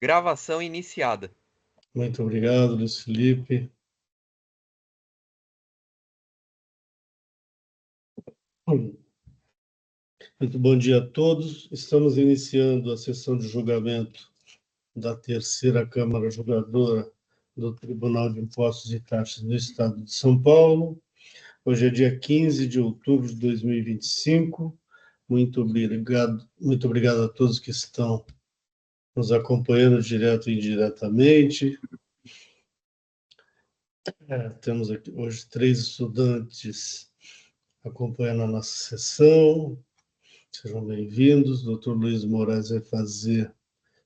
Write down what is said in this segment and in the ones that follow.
Gravação iniciada. Muito obrigado, Luiz Felipe. Muito bom dia a todos. Estamos iniciando a sessão de julgamento da terceira Câmara Julgadora do Tribunal de Impostos e Taxas do Estado de São Paulo. Hoje é dia 15 de outubro de 2025. Muito obrigado a todos que estão nos acompanhando direto e indiretamente. Temos aqui hoje 3 estudantes acompanhando a nossa sessão. Sejam bem-vindos. O Dr. Luiz Moraes vai fazer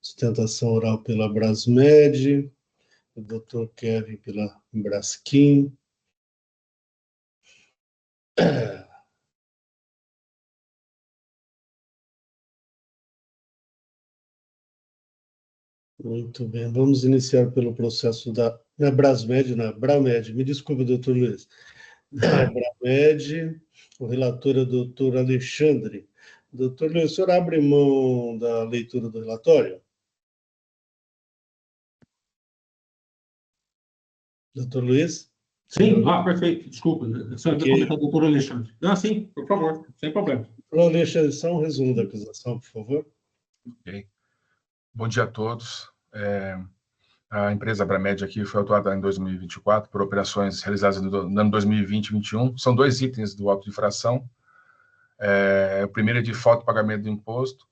sustentação oral pela Brasmed, o Dr. Kevin pela Braskem. Muito bem, vamos iniciar pelo processo da Brasmed, na Bramed. Me desculpe, doutor Luiz. Bramed, o relator é o doutor Alexandre. Doutor Luiz, o senhor abre mão da leitura do relatório? Doutor Luiz? Sim, perfeito, desculpa. Só okay. Comentar, doutor Alexandre. Sim, por favor, sem problema. Doutor Alexandre, só um resumo da acusação, por favor. Ok. Bom dia a todos. A empresa Bramed aqui foi autuada em 2024 por operações realizadas no ano 2020 e 2021. São 2 itens do auto de infração. O primeiro é de falta de pagamento do imposto,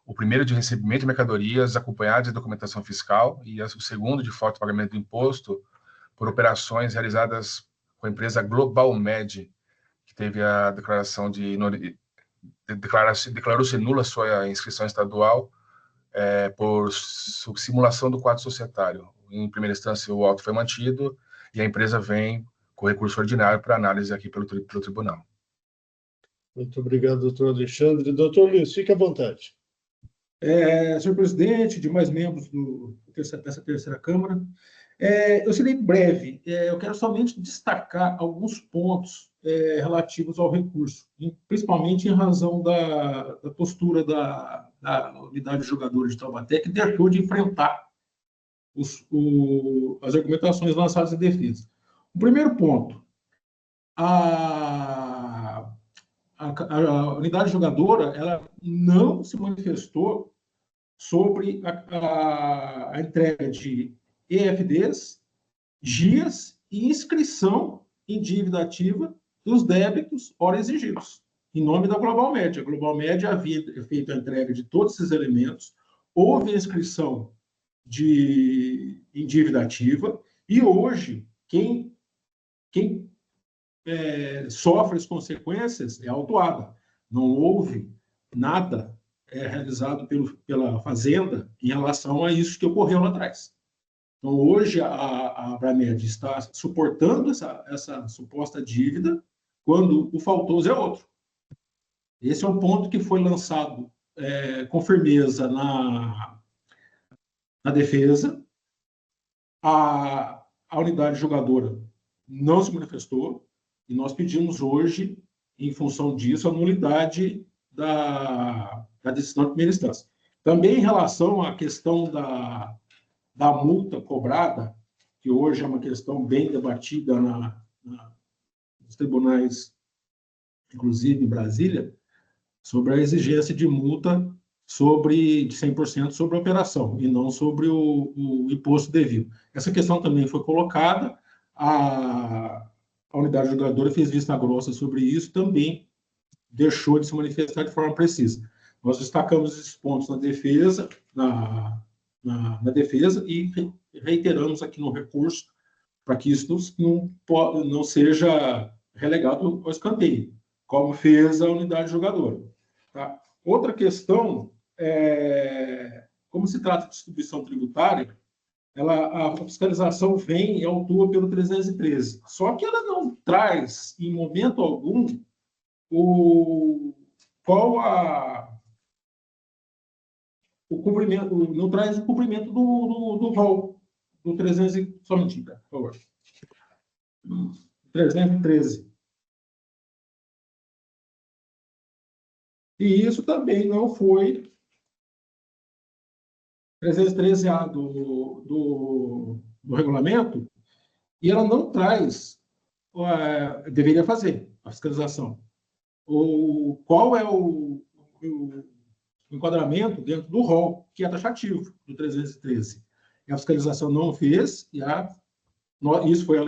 o primeiro de recebimento de mercadorias acompanhadas de documentação fiscal e o segundo de falta de pagamento do imposto por operações realizadas com a empresa Globalmed, que teve a declaração declarou-se nula sua inscrição estadual por simulação do quadro societário. Em primeira instância, o auto foi mantido e a empresa vem com recurso ordinário para análise aqui pelo tribunal. Muito obrigado, doutor Alexandre. Doutor Luiz, fique à vontade. Senhor presidente, demais membros dessa terceira Câmara, eu serei breve. Eu quero somente destacar alguns pontos relativos ao recurso, principalmente em razão da postura da unidade julgadora de Taubaté, que deixou de enfrentar as argumentações lançadas em defesa. O primeiro ponto, a unidade julgadora ela não se manifestou sobre a entrega de EFDs, GIAs e inscrição em dívida ativa dos débitos ora exigidos, em nome da Globalmed. A Globalmed havia feito a entrega de todos esses elementos, houve a inscrição em dívida ativa, e hoje quem sofre as consequências é a autuada. Não houve nada realizado pela Fazenda em relação a isso que ocorreu lá atrás. Então, hoje, a Bramed está suportando essa suposta dívida, quando o faltoso é outro. Esse é um ponto que foi lançado com firmeza na defesa. A unidade julgadora não se manifestou, e nós pedimos hoje, em função disso, a nulidade da decisão de primeira instância. Também em relação à questão da multa cobrada, que hoje é uma questão bem debatida nos tribunais, inclusive em Brasília, sobre a exigência de multa de 100% sobre a operação, e não sobre o imposto devido. Essa questão também foi colocada, a unidade julgadora fez vista grossa sobre isso, também deixou de se manifestar de forma precisa. Nós destacamos esses pontos na defesa, na defesa, e reiteramos aqui no recurso para que isso não seja relegado ao escanteio, como fez a unidade julgadora. Tá? Outra questão, como se trata de distribuição tributária, a fiscalização vem e autua pelo 313, só que ela não traz, em momento algum, o cumprimento, não traz o cumprimento do rol do 300, somente, por favor. 313. E isso também não foi 313A do regulamento, e ela não traz, deveria fazer a fiscalização. Qual é o enquadramento dentro do rol, que é taxativo, do 313. E a fiscalização não fez, e isso foi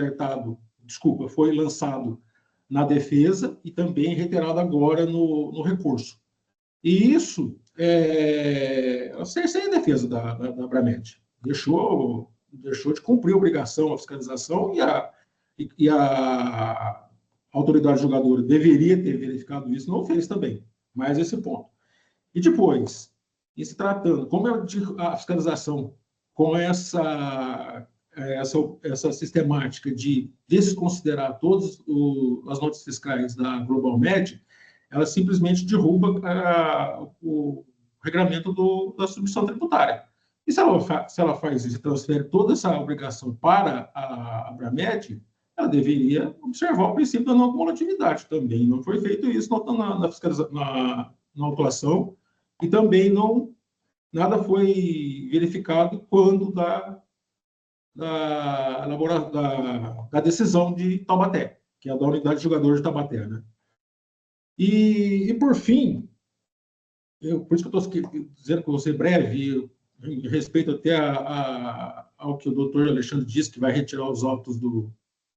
foi lançado na defesa e também reiterado agora no recurso. E isso sem a defesa da Abramed. Deixou de cumprir a obrigação, a fiscalização, e a autoridade julgadora deveria ter verificado isso, não fez também. Mais esse ponto. E depois, em se tratando, como é a fiscalização com essa sistemática de desconsiderar todas as notas fiscais da Global Med, ela simplesmente derruba o regulamento da submissão tributária. E se ela faz isso e transfere toda essa obrigação para a Abramed, ela deveria observar o princípio da não cumulatividade também. Não foi feito isso na autuação, e também nada foi verificado quando da decisão de Taubaté, que é a da unidade julgadora de Taubaté, né? E por fim, por isso que eu estou dizendo que eu vou ser breve, em respeito até ao que o doutor Alexandre disse, que vai retirar os autos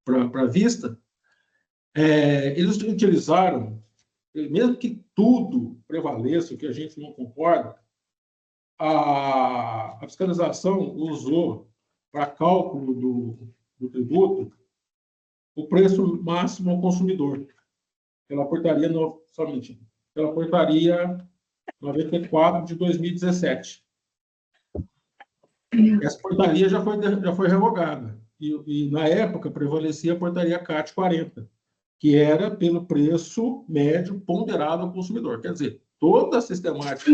para a vista, eles utilizaram, mesmo que tudo prevaleça, o que a gente não concorda, a fiscalização usou para cálculo do tributo o preço máximo ao consumidor, pela portaria 94 de 2017. Essa portaria já foi revogada, e na época prevalecia a portaria CAT 40, que era pelo preço médio ponderado ao consumidor. Quer dizer, toda a sistemática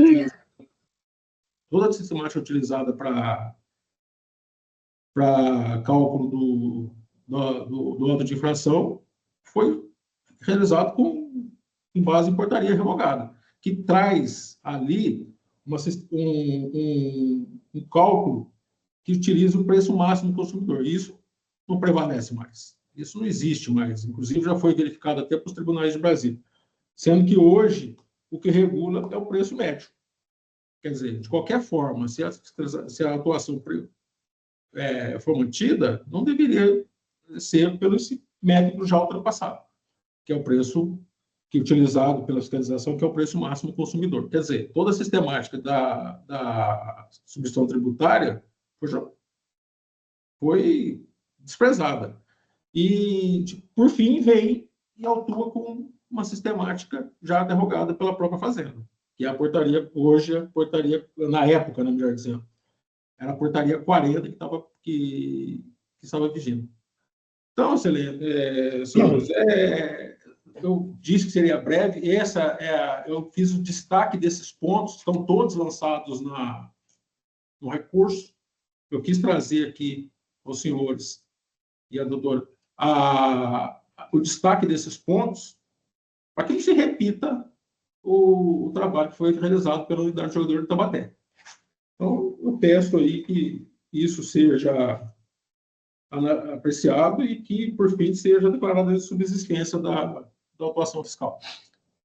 utilizada para cálculo do auto de infração foi realizado em base em portaria revogada, que traz ali um cálculo que utiliza o preço máximo do consumidor. Isso não prevalece mais. Isso não existe mais. Inclusive, já foi verificado até para os tribunais de Brasília. Sendo que hoje o que regula é o preço médio. Quer dizer, de qualquer forma, se a atuação for mantida, não deveria ser pelo esse método já ultrapassado, que é o preço que é utilizado pela fiscalização, que é o preço máximo do consumidor. Quer dizer, toda a sistemática da substituição tributária foi desprezada. E, por fim, vem e autua com uma sistemática já derrogada pela própria Fazenda, que é a portaria, na época, né, melhor dizendo, era a portaria 40 que estava vigindo. Então, senhores, eu disse que seria breve, eu fiz o destaque desses pontos, estão todos lançados no recurso. Eu quis trazer aqui aos senhores e a doutora o destaque desses pontos, para que não se repita o trabalho que foi realizado pela unidade jogadora de Taubaté. Então, eu peço aí que isso seja apreciado e que, por fim, seja declarada a subsistência da autuação fiscal.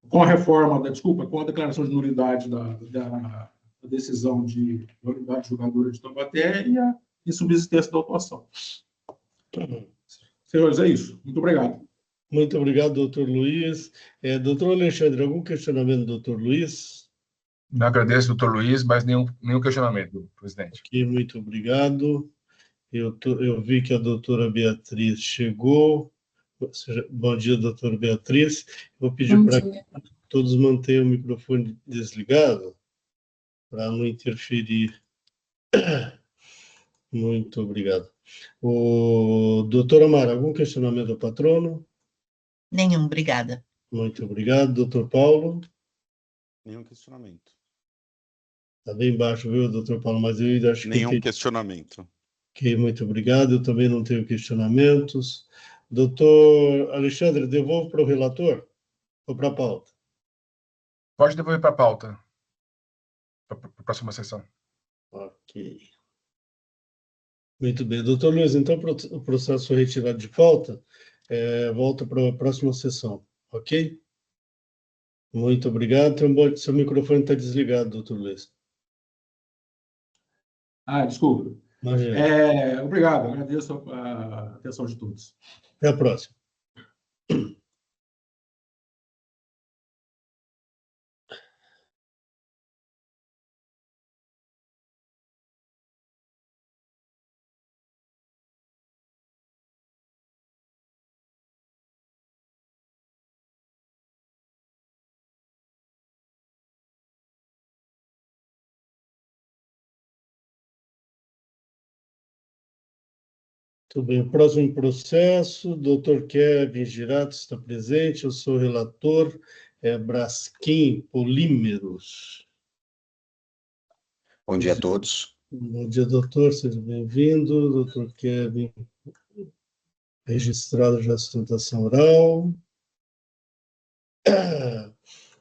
Com a reforma, com a declaração de nulidade da decisão da unidade julgadora de Taubaté e a subsistência da autuação. Senhores, é isso. Muito obrigado. Muito obrigado, doutor Luiz. Doutor Alexandre, algum questionamento, doutor Luiz? Não agradeço, doutor Luiz, mas nenhum questionamento, presidente. Ok, muito obrigado. Eu vi que a doutora Beatriz chegou. Bom dia, doutora Beatriz. Vou pedir para que todos mantenham o microfone desligado, para não interferir. Muito obrigado. Doutor Amaro, algum questionamento ao patrono? Nenhum, obrigada. Muito obrigado. Doutor Paulo? Nenhum questionamento. Está bem baixo, viu, doutor Paulo? Mas eu acho que... Nenhum questionamento. Ok, muito obrigado. Eu também não tenho questionamentos. Doutor Alexandre, devolvo para o relator ou para a pauta? Pode devolver para a pauta, para a próxima sessão. Ok. Muito bem. Doutor Luiz, então o processo foi retirado de pauta. Volta para a próxima sessão, ok? Muito obrigado. Seu microfone está desligado, doutor Luiz. Desculpa. Imagina. Obrigado, agradeço a atenção de todos. Até a próxima. Tudo bem. O próximo processo, doutor Kevin Girato está presente, eu sou o relator, Braskem Polímeros. Bom dia a todos. Bom dia, doutor, seja bem-vindo. Doutor Kevin, registrado já a sustentação oral.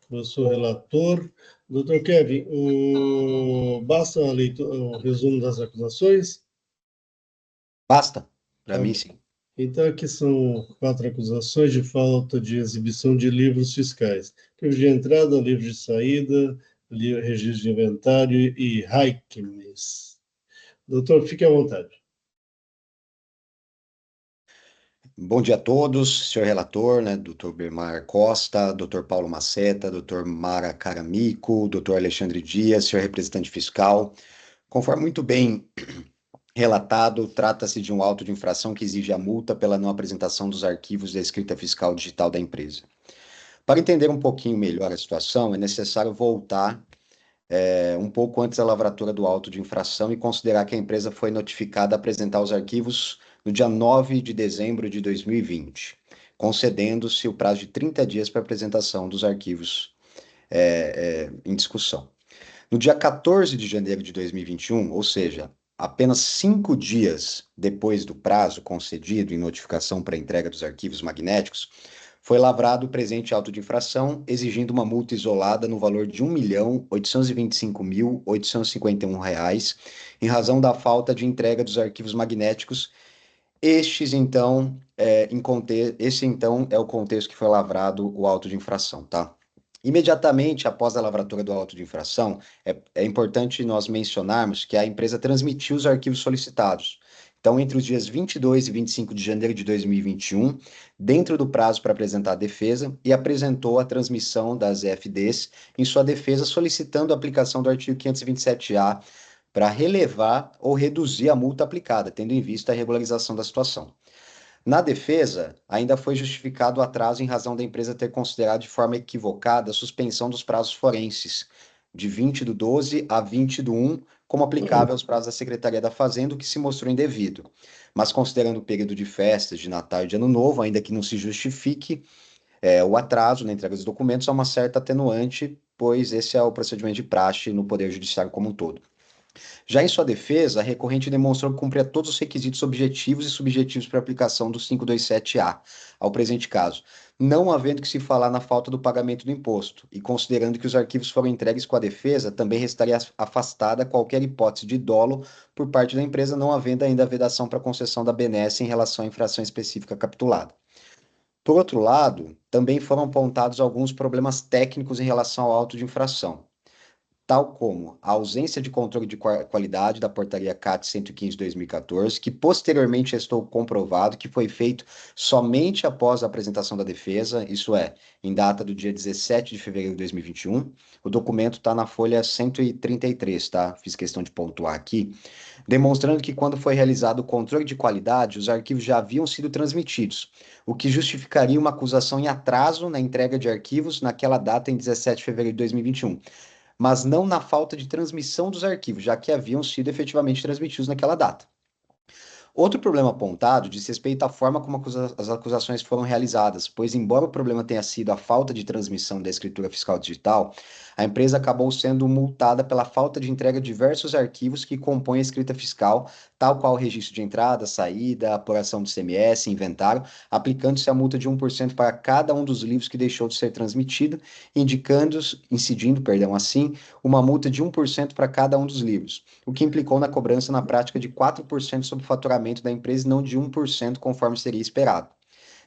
Eu sou o relator. Doutor Kevin, basta o resumo das acusações? Basta, para mim sim. Então, aqui são 4 acusações de falta de exibição de livros fiscais. Livro de entrada, livro de saída, registro de inventário e RAICMES. Doutor, fique à vontade. Bom dia a todos, senhor relator, né, doutor Bermar Costa, doutor Paulo Maceta, doutor Mara Caramico, doutor Alexandre Dias, senhor representante fiscal. Conforme muito bem relatado, trata-se de um auto de infração que exige a multa pela não apresentação dos arquivos da escrita fiscal digital da empresa. Para entender um pouquinho melhor a situação, é necessário voltar um pouco antes da lavratura do auto de infração e considerar que a empresa foi notificada a apresentar os arquivos no dia 9 de dezembro de 2020, concedendo-se o prazo de 30 dias para apresentação dos arquivos em discussão. No dia 14 de janeiro de 2021, ou seja, apenas 5 dias depois do prazo concedido em notificação para entrega dos arquivos magnéticos, foi lavrado o presente auto de infração, exigindo uma multa isolada no valor de R$ 1.825.851, em razão da falta de entrega dos arquivos magnéticos. Esse, então, é o contexto que foi lavrado o auto de infração, tá? Imediatamente após a lavratura do auto de infração, é importante nós mencionarmos que a empresa transmitiu os arquivos solicitados. Então, entre os dias 22 e 25 de janeiro de 2021, dentro do prazo para apresentar a defesa, e apresentou a transmissão das EFDs em sua defesa, solicitando a aplicação do artigo 527-A para relevar ou reduzir a multa aplicada, tendo em vista a regularização da situação. Na defesa, ainda foi justificado o atraso em razão da empresa ter considerado de forma equivocada a suspensão dos prazos forenses, de 20/12 a 20/1, como aplicável aos prazos da Secretaria da Fazenda, o que se mostrou indevido. Mas considerando o período de festas, de Natal e de Ano Novo, ainda que não se justifique o atraso na entrega dos documentos, há uma certa atenuante, pois esse é o procedimento de praxe no Poder Judiciário como um todo. Já em sua defesa, a recorrente demonstrou que cumpria todos os requisitos objetivos e subjetivos para a aplicação do 527-A ao presente caso, não havendo que se falar na falta do pagamento do imposto, e considerando que os arquivos foram entregues com a defesa, também restaria afastada qualquer hipótese de dolo por parte da empresa, não havendo ainda a vedação para concessão da benesse em relação à infração específica capitulada. Por outro lado, também foram apontados alguns problemas técnicos em relação ao auto de infração, tal como a ausência de controle de qualidade da portaria CAT 115 de 2014, que posteriormente estou comprovado que foi feito somente após a apresentação da defesa, isso é, em data do dia 17 de fevereiro de 2021. O documento está na folha 133, tá? Fiz questão de pontuar aqui, demonstrando que quando foi realizado o controle de qualidade, os arquivos já haviam sido transmitidos, o que justificaria uma acusação em atraso na entrega de arquivos naquela data em 17 de fevereiro de 2021. Mas não na falta de transmissão dos arquivos, já que haviam sido efetivamente transmitidos naquela data. Outro problema apontado diz respeito à forma como as acusações foram realizadas, pois, embora o problema tenha sido a falta de transmissão da escritura fiscal digital, a empresa acabou sendo multada pela falta de entrega de diversos arquivos que compõem a escrita fiscal, tal qual o registro de entrada, saída, apuração do ICMS, inventário, aplicando-se a multa de 1% para cada um dos livros que deixou de ser transmitido, incidindo, assim, uma multa de 1% para cada um dos livros, o que implicou na cobrança na prática de 4% sobre o faturamento da empresa e não de 1% conforme seria esperado.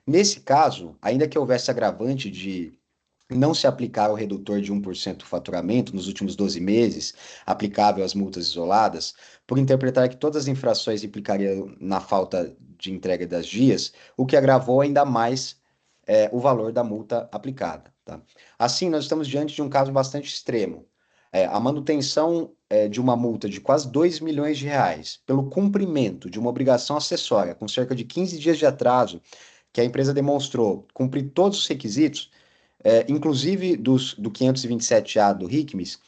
Nesse caso, ainda que houvesse agravante de não se aplicar o redutor de 1% do faturamento nos últimos 12 meses, aplicável às multas isoladas, por interpretar que todas as infrações implicariam na falta de entrega das dias, o que agravou ainda mais o valor da multa aplicada. Tá? Assim, nós estamos diante de um caso bastante extremo. A manutenção de uma multa de quase 2 milhões de reais pelo cumprimento de uma obrigação acessória com cerca de 15 dias de atraso, que a empresa demonstrou cumprir todos os requisitos, inclusive do 527A do RICMES,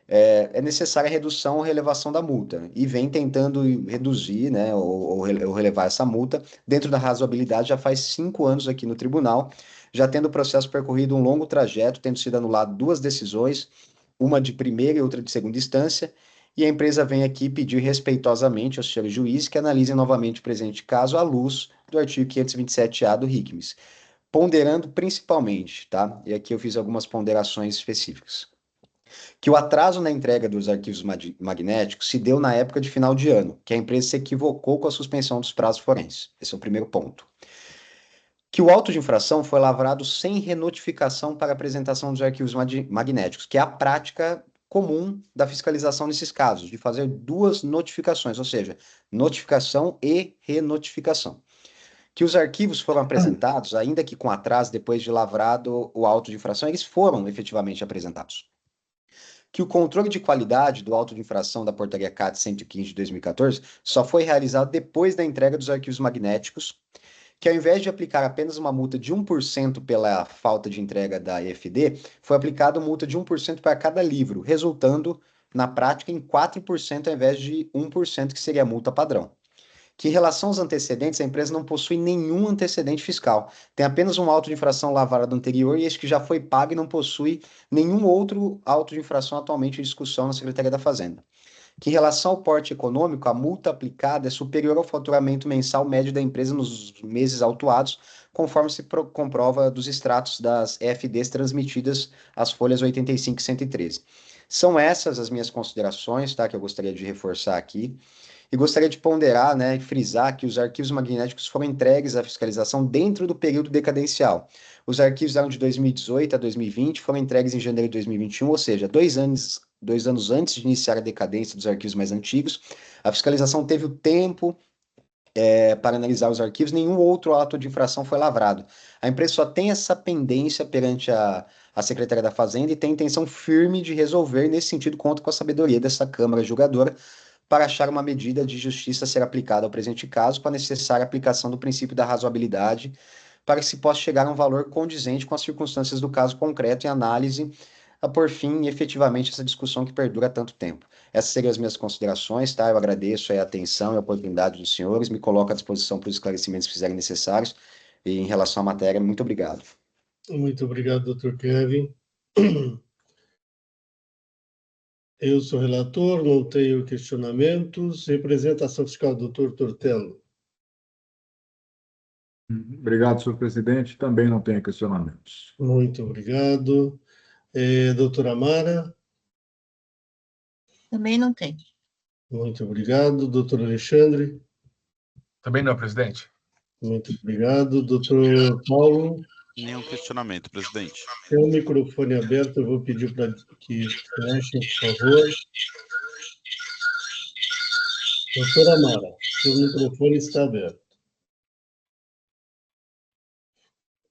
é necessária a redução ou relevação da multa, e vem tentando reduzir, né, ou relevar essa multa dentro da razoabilidade já faz 5 anos aqui no tribunal, já tendo o processo percorrido um longo trajeto, tendo sido anulado 2 decisões, uma de primeira e outra de segunda instância, e a empresa vem aqui pedir respeitosamente aos senhores juízes que analisem novamente o presente caso à luz do artigo 527A do RICMES, ponderando principalmente, tá? E aqui eu fiz algumas ponderações específicas. Que o atraso na entrega dos arquivos magnéticos se deu na época de final de ano, que a empresa se equivocou com a suspensão dos prazos forenses. Esse é o primeiro ponto. Que o auto de infração foi lavrado sem renotificação para apresentação dos arquivos magnéticos, que é a prática comum da fiscalização nesses casos, de fazer 2 notificações, ou seja, notificação e renotificação. Que os arquivos foram apresentados, ainda que com atraso depois de lavrado o auto de infração, eles foram efetivamente apresentados. Que o controle de qualidade do auto de infração da portaria CAT 115 de 2014 só foi realizado depois da entrega dos arquivos magnéticos, que ao invés de aplicar apenas uma multa de 1% pela falta de entrega da EFD, foi aplicada multa de 1% para cada livro, resultando, na prática, em 4% ao invés de 1%, que seria a multa padrão. Que em relação aos antecedentes, a empresa não possui nenhum antecedente fiscal. Tem apenas um auto de infração lavrado anterior e este que já foi pago e não possui nenhum outro auto de infração atualmente em discussão na Secretaria da Fazenda. Que em relação ao porte econômico, a multa aplicada é superior ao faturamento mensal médio da empresa nos meses autuados, conforme se comprova dos extratos das EFDs transmitidas às folhas 85 e 113. São essas as minhas considerações, tá, que eu gostaria de reforçar aqui. E gostaria de ponderar, né, e frisar que os arquivos magnéticos foram entregues à fiscalização dentro do período decadencial. Os arquivos eram de 2018 a 2020, foram entregues em janeiro de 2021, ou seja, 2 anos antes de iniciar a decadência dos arquivos mais antigos. A fiscalização teve o tempo para analisar os arquivos, nenhum outro ato de infração foi lavrado. A empresa só tem essa pendência perante a Secretaria da Fazenda e tem intenção firme de resolver, nesse sentido, conta com a sabedoria dessa Câmara Julgadora, para achar uma medida de justiça a ser aplicada ao presente caso, com a necessária aplicação do princípio da razoabilidade, para que se possa chegar a um valor condizente com as circunstâncias do caso concreto em análise, a por fim, efetivamente, essa discussão que perdura há tanto tempo. Essas seriam as minhas considerações, tá? Eu agradeço a atenção e a oportunidade dos senhores, me coloco à disposição para os esclarecimentos que fizerem necessários, e em relação à matéria, muito obrigado. Muito obrigado, Dr. Kevin. Eu sou relator, não tenho questionamentos. Representação fiscal, doutor Tortello. Obrigado, senhor presidente. Também não tenho questionamentos. Muito obrigado. Doutora Mara. Também não tem. Muito obrigado. Doutor Alexandre. Também não, presidente. Muito obrigado. Doutor Paulo. Nenhum questionamento, presidente. Tem o microfone aberto, eu vou pedir para que fechem, por favor. Doutora Mara, seu microfone está aberto.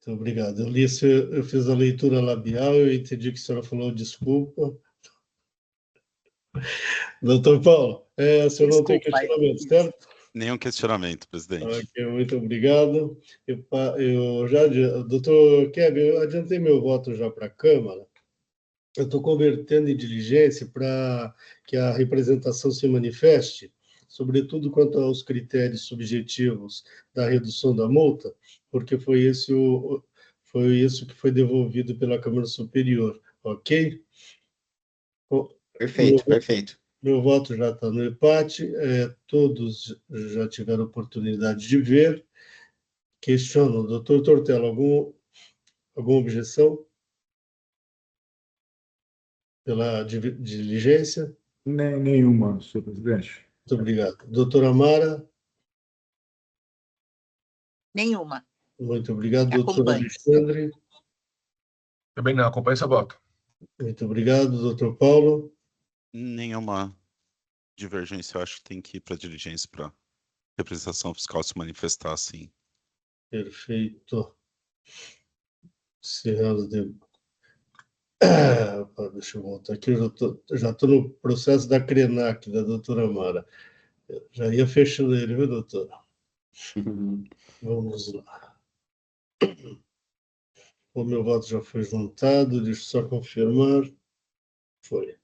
Muito obrigado. Eu fiz a leitura labial, eu entendi que a senhora falou desculpa. Doutor Paulo, o senhor não tem questionamento, certo? Nenhum questionamento, presidente. Ok, muito obrigado. Doutor Kevin, eu adiantei meu voto já para a Câmara. Eu estou convertendo em diligência para que a representação se manifeste sobretudo quanto aos critérios subjetivos da redução da multa, porque foi isso que foi devolvido pela Câmara Superior, ok? Perfeito, perfeito. Meu voto já está no empate, todos já tiveram oportunidade de ver. Questiono, doutor Tortello, alguma objeção pela diligência? Nenhuma, senhor presidente. Muito obrigado. Doutora Amara? Nenhuma. Muito obrigado. Doutor Acompanho. Alexandre? Também não, acompanha esse voto. Muito obrigado. Doutor Paulo? Nenhuma divergência, eu acho que tem que ir para diligência para representação fiscal se manifestar assim. Perfeito. Encerrando de... deixa eu voltar aqui, eu já estou no processo da CRENAC, da doutora Amara. Eu já ia fechando ele, viu, doutora? Vamos lá. O meu voto já foi juntado, deixa eu só confirmar. Foi.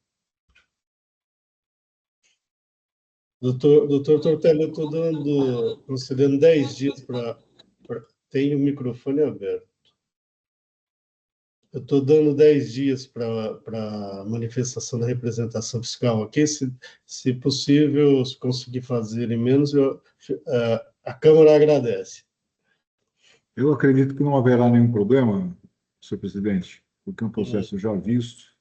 Doutor Tortelli, eu estou concedendo 10 dias para... Tem o microfone aberto. Eu estou dando 10 dias para manifestação da representação fiscal aqui. Se possível, se conseguir fazer em menos, a Câmara agradece. Eu acredito que não haverá nenhum problema, senhor presidente, porque é um processo já visto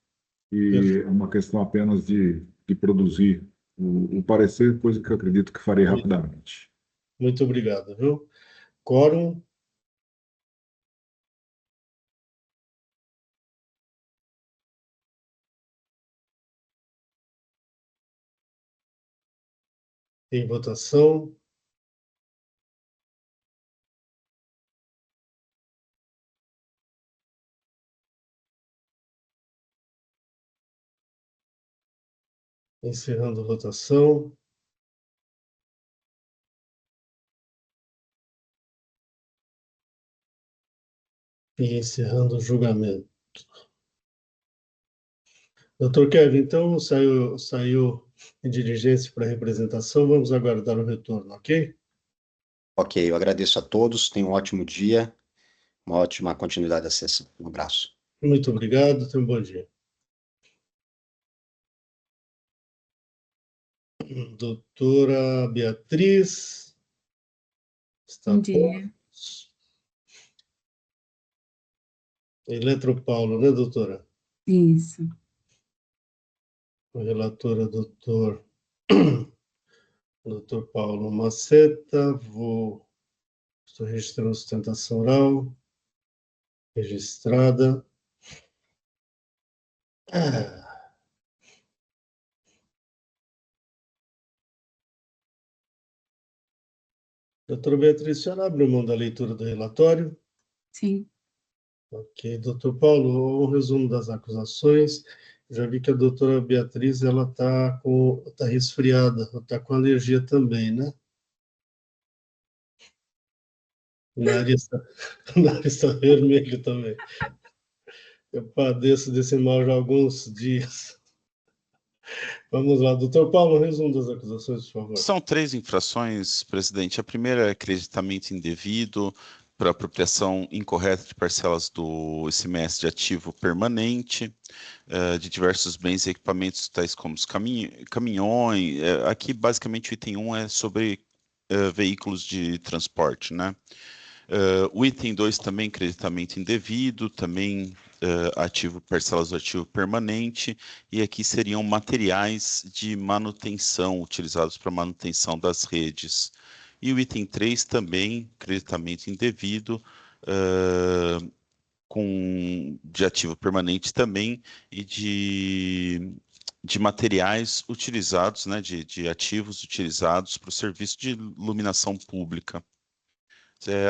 e é uma questão apenas de produzir o parecer, coisa que eu acredito que farei rapidamente. Muito obrigado, viu? Quórum. Em votação. Encerrando a votação. E encerrando o julgamento. Doutor Kevin, então saiu em diligência para representação. Vamos aguardar o retorno, ok? Ok, eu agradeço a todos. Tenham um ótimo dia, uma ótima continuidade da sessão. Um abraço. Muito obrigado, tenha um bom dia. Doutora Beatriz. Bom dia. Eletropaulo, né, doutora? Isso. A relatora, doutor Paulo Maceta. Estou registrando sustentação oral. Registrada. Doutora Beatriz, a senhora abre mão da leitura do relatório? Sim. Ok. Doutor Paulo, um resumo das acusações. Já vi que a doutora Beatriz está resfriada, está com alergia também, né? O nariz está vermelho também. Eu padeço desse mal já há alguns dias. Vamos lá, doutor Paulo, resumo das acusações, por favor. São 3 infrações, presidente. A primeira é acreditamento indevido para apropriação incorreta de parcelas do ICMS de ativo permanente, de diversos bens e equipamentos, tais como os caminhões. Aqui, basicamente, o item 1 é sobre veículos de transporte, né? O item 2 também, creditamento indevido, também parcelas do ativo permanente, e aqui seriam materiais de manutenção, utilizados para manutenção das redes. E o item 3 também, creditamento indevido, de ativo permanente também, e de materiais utilizados, né, de ativos utilizados para o serviço de iluminação pública.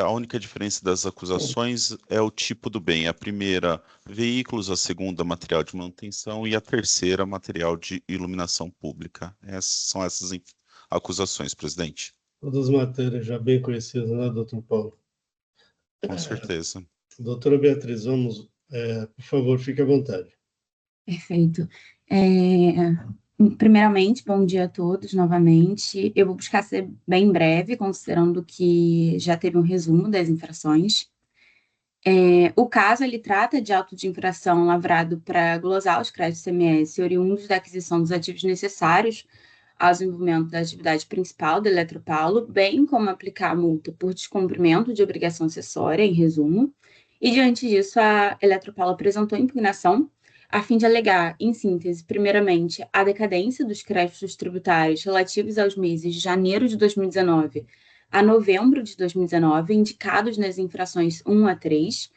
A única diferença das acusações é o tipo do bem. A primeira, veículos; a segunda, material de manutenção; e a terceira, material de iluminação pública. São essas acusações, presidente. Todas as matérias já bem conhecidas, né, doutor Paulo? Com certeza. Doutora Beatriz, vamos, por favor, fique à vontade. Perfeito. Primeiramente, bom dia a todos novamente. Eu vou buscar ser bem breve, considerando que já teve um resumo das infrações. O caso, ele trata de auto de infração lavrado para glosar os créditos CMS oriundos da aquisição dos ativos necessários ao desenvolvimento da atividade principal da Eletropaulo, bem como aplicar a multa por descumprimento de obrigação acessória, em resumo. E, diante disso, a Eletropaulo apresentou impugnação a fim de alegar, em síntese, primeiramente, a decadência dos créditos tributários relativos aos meses de janeiro de 2019 a novembro de 2019, indicados nas infrações 1 a 3,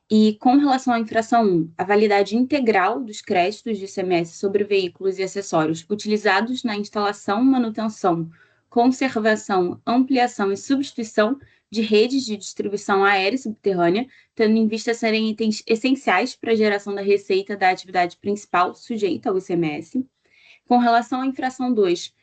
e com relação à infração 1, a validade integral dos créditos de ICMS sobre veículos e acessórios utilizados na instalação, manutenção, conservação, ampliação e substituição de redes de distribuição aérea e subterrânea, tendo em vista serem itens essenciais para a geração da receita da atividade principal sujeita ao ICMS. Com relação à infração 2,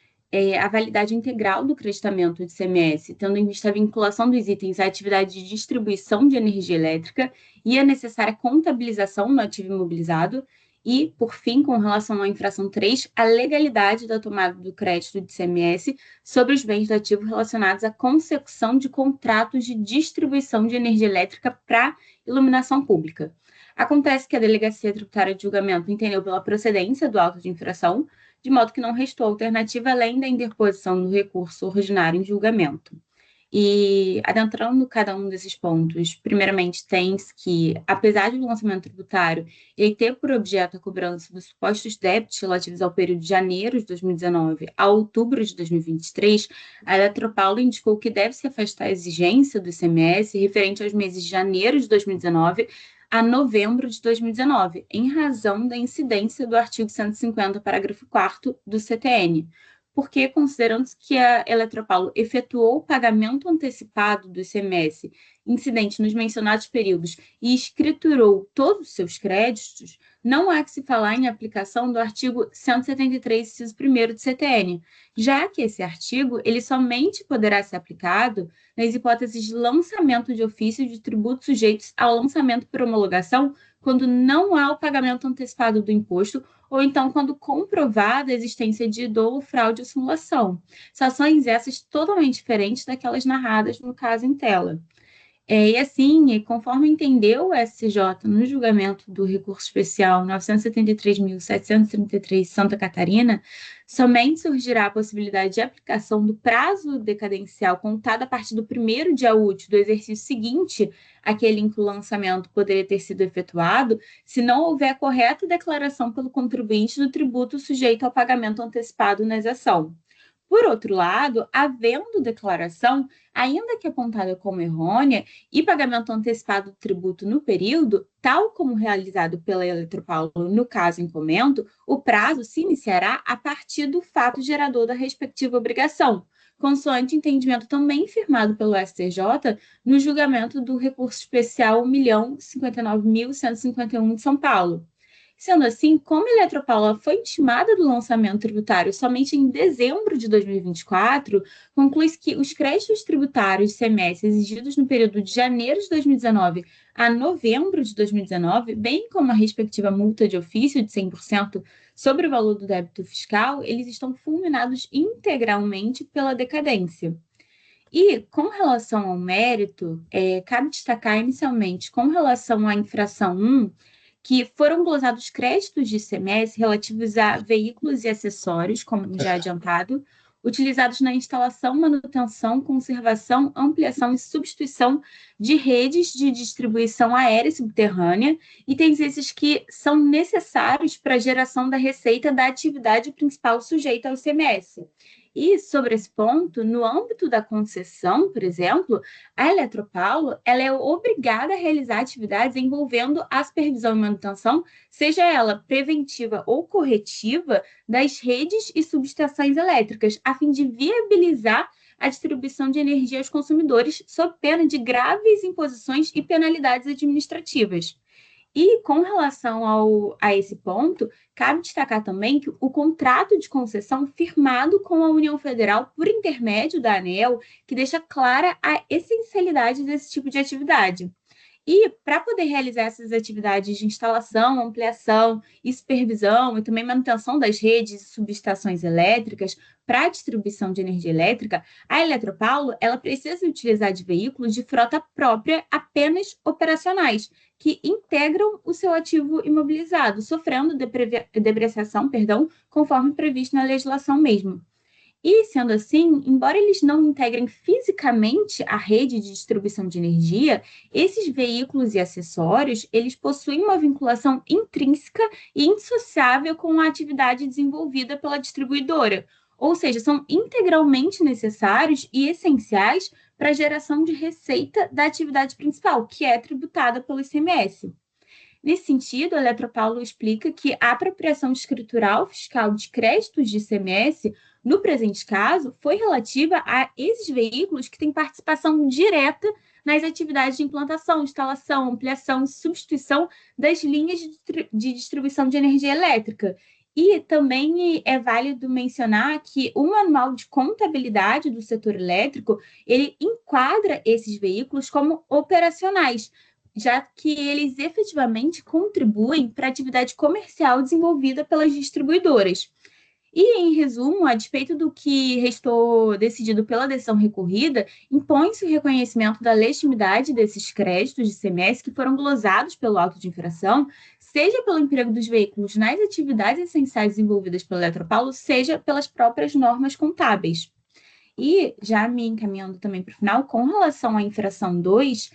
a validade integral do creditamento de ICMS, tendo em vista a vinculação dos itens à atividade de distribuição de energia elétrica e a necessária contabilização no ativo imobilizado. E, por fim, com relação à infração 3, a legalidade da tomada do crédito de ICMS sobre os bens do ativo relacionados à consecução de contratos de distribuição de energia elétrica para iluminação pública. Acontece que a Delegacia Tributária de Julgamento entendeu pela procedência do auto de infração, de modo que não restou alternativa além da interposição do recurso ordinário em julgamento. E, adentrando cada um desses pontos, primeiramente, tem-se que, apesar do lançamento tributário ele ter por objeto a cobrança dos supostos débitos relativos ao período de janeiro de 2019 a outubro de 2023, a Eletropaulo indicou que deve-se afastar a exigência do ICMS referente aos meses de janeiro de 2019 a novembro de 2019, em razão da incidência do artigo 150, parágrafo 4º do CTN, porque, considerando-se que a Eletropaulo efetuou o pagamento antecipado do ICMS incidente nos mencionados períodos e escriturou todos os seus créditos, não há que se falar em aplicação do artigo 173, inciso 1º do CTN, já que esse artigo ele somente poderá ser aplicado nas hipóteses de lançamento de ofício de tributos sujeitos ao lançamento por homologação, quando não há o pagamento antecipado do imposto, ou então quando comprovada a existência de dolo, fraude ou simulação. Situações essas totalmente diferentes daquelas narradas no caso em tela. E assim, conforme entendeu o STJ no julgamento do recurso especial 973.733 Santa Catarina, somente surgirá a possibilidade de aplicação do prazo decadencial contado a partir do primeiro dia útil do exercício seguinte àquele em que o lançamento poderia ter sido efetuado, se não houver a correta declaração pelo contribuinte do tributo sujeito ao pagamento antecipado na exação. Por outro lado, havendo declaração, ainda que apontada como errônea, e pagamento antecipado do tributo no período, tal como realizado pela Eletropaulo no caso em comento, o prazo se iniciará a partir do fato gerador da respectiva obrigação, consoante entendimento também firmado pelo STJ no julgamento do recurso especial 1.059.151 de São Paulo. Sendo assim, como a Eletropaulo foi intimada do lançamento tributário somente em dezembro de 2024, conclui-se que os créditos tributários de ICMS exigidos no período de janeiro de 2019 a novembro de 2019, bem como a respectiva multa de ofício de 100% sobre o valor do débito fiscal, eles estão fulminados integralmente pela decadência. E, com relação ao mérito, cabe destacar inicialmente, com relação à infração 1, que foram glosados créditos de ICMS relativos a veículos e acessórios, como já adiantado, utilizados na instalação, manutenção, conservação, ampliação e substituição de redes de distribuição aérea e subterrânea, itens esses que são necessários para a geração da receita da atividade principal sujeita ao ICMS. E, sobre esse ponto, no âmbito da concessão, por exemplo, a Eletropaulo ela é obrigada a realizar atividades envolvendo a supervisão e manutenção, seja ela preventiva ou corretiva, das redes e subestações elétricas, a fim de viabilizar a distribuição de energia aos consumidores, sob pena de graves imposições e penalidades administrativas. E, com relação a esse ponto, cabe destacar também que o contrato de concessão firmado com a União Federal por intermédio da ANEEL, que deixa clara a essencialidade desse tipo de atividade. E para poder realizar essas atividades de instalação, ampliação e supervisão e também manutenção das redes e subestações elétricas para a distribuição de energia elétrica, a Eletropaulo ela precisa utilizar de veículos de frota própria apenas operacionais, que integram o seu ativo imobilizado, sofrendo depreciação, conforme previsto na legislação mesmo. E, sendo assim, embora eles não integrem fisicamente a rede de distribuição de energia, esses veículos e acessórios, eles possuem uma vinculação intrínseca e indissociável com a atividade desenvolvida pela distribuidora, ou seja, são integralmente necessários e essenciais para a geração de receita da atividade principal, que é tributada pelo ICMS. Nesse sentido, a Eletropaulo explica que a apropriação escritural fiscal de créditos de ICMS, no presente caso, foi relativa a esses veículos que têm participação direta nas atividades de implantação, instalação, ampliação e substituição das linhas de distribuição de energia elétrica. E também é válido mencionar que o manual de contabilidade do setor elétrico, ele enquadra esses veículos como operacionais, já que eles efetivamente contribuem para a atividade comercial desenvolvida pelas distribuidoras. E, em resumo, a despeito do que restou decidido pela decisão recorrida, impõe-se o reconhecimento da legitimidade desses créditos de ICMS que foram glosados pelo auto de infração, seja pelo emprego dos veículos nas atividades essenciais desenvolvidas pela Eletropaulo, seja pelas próprias normas contábeis. E, já me encaminhando também para o final, com relação à infração 2,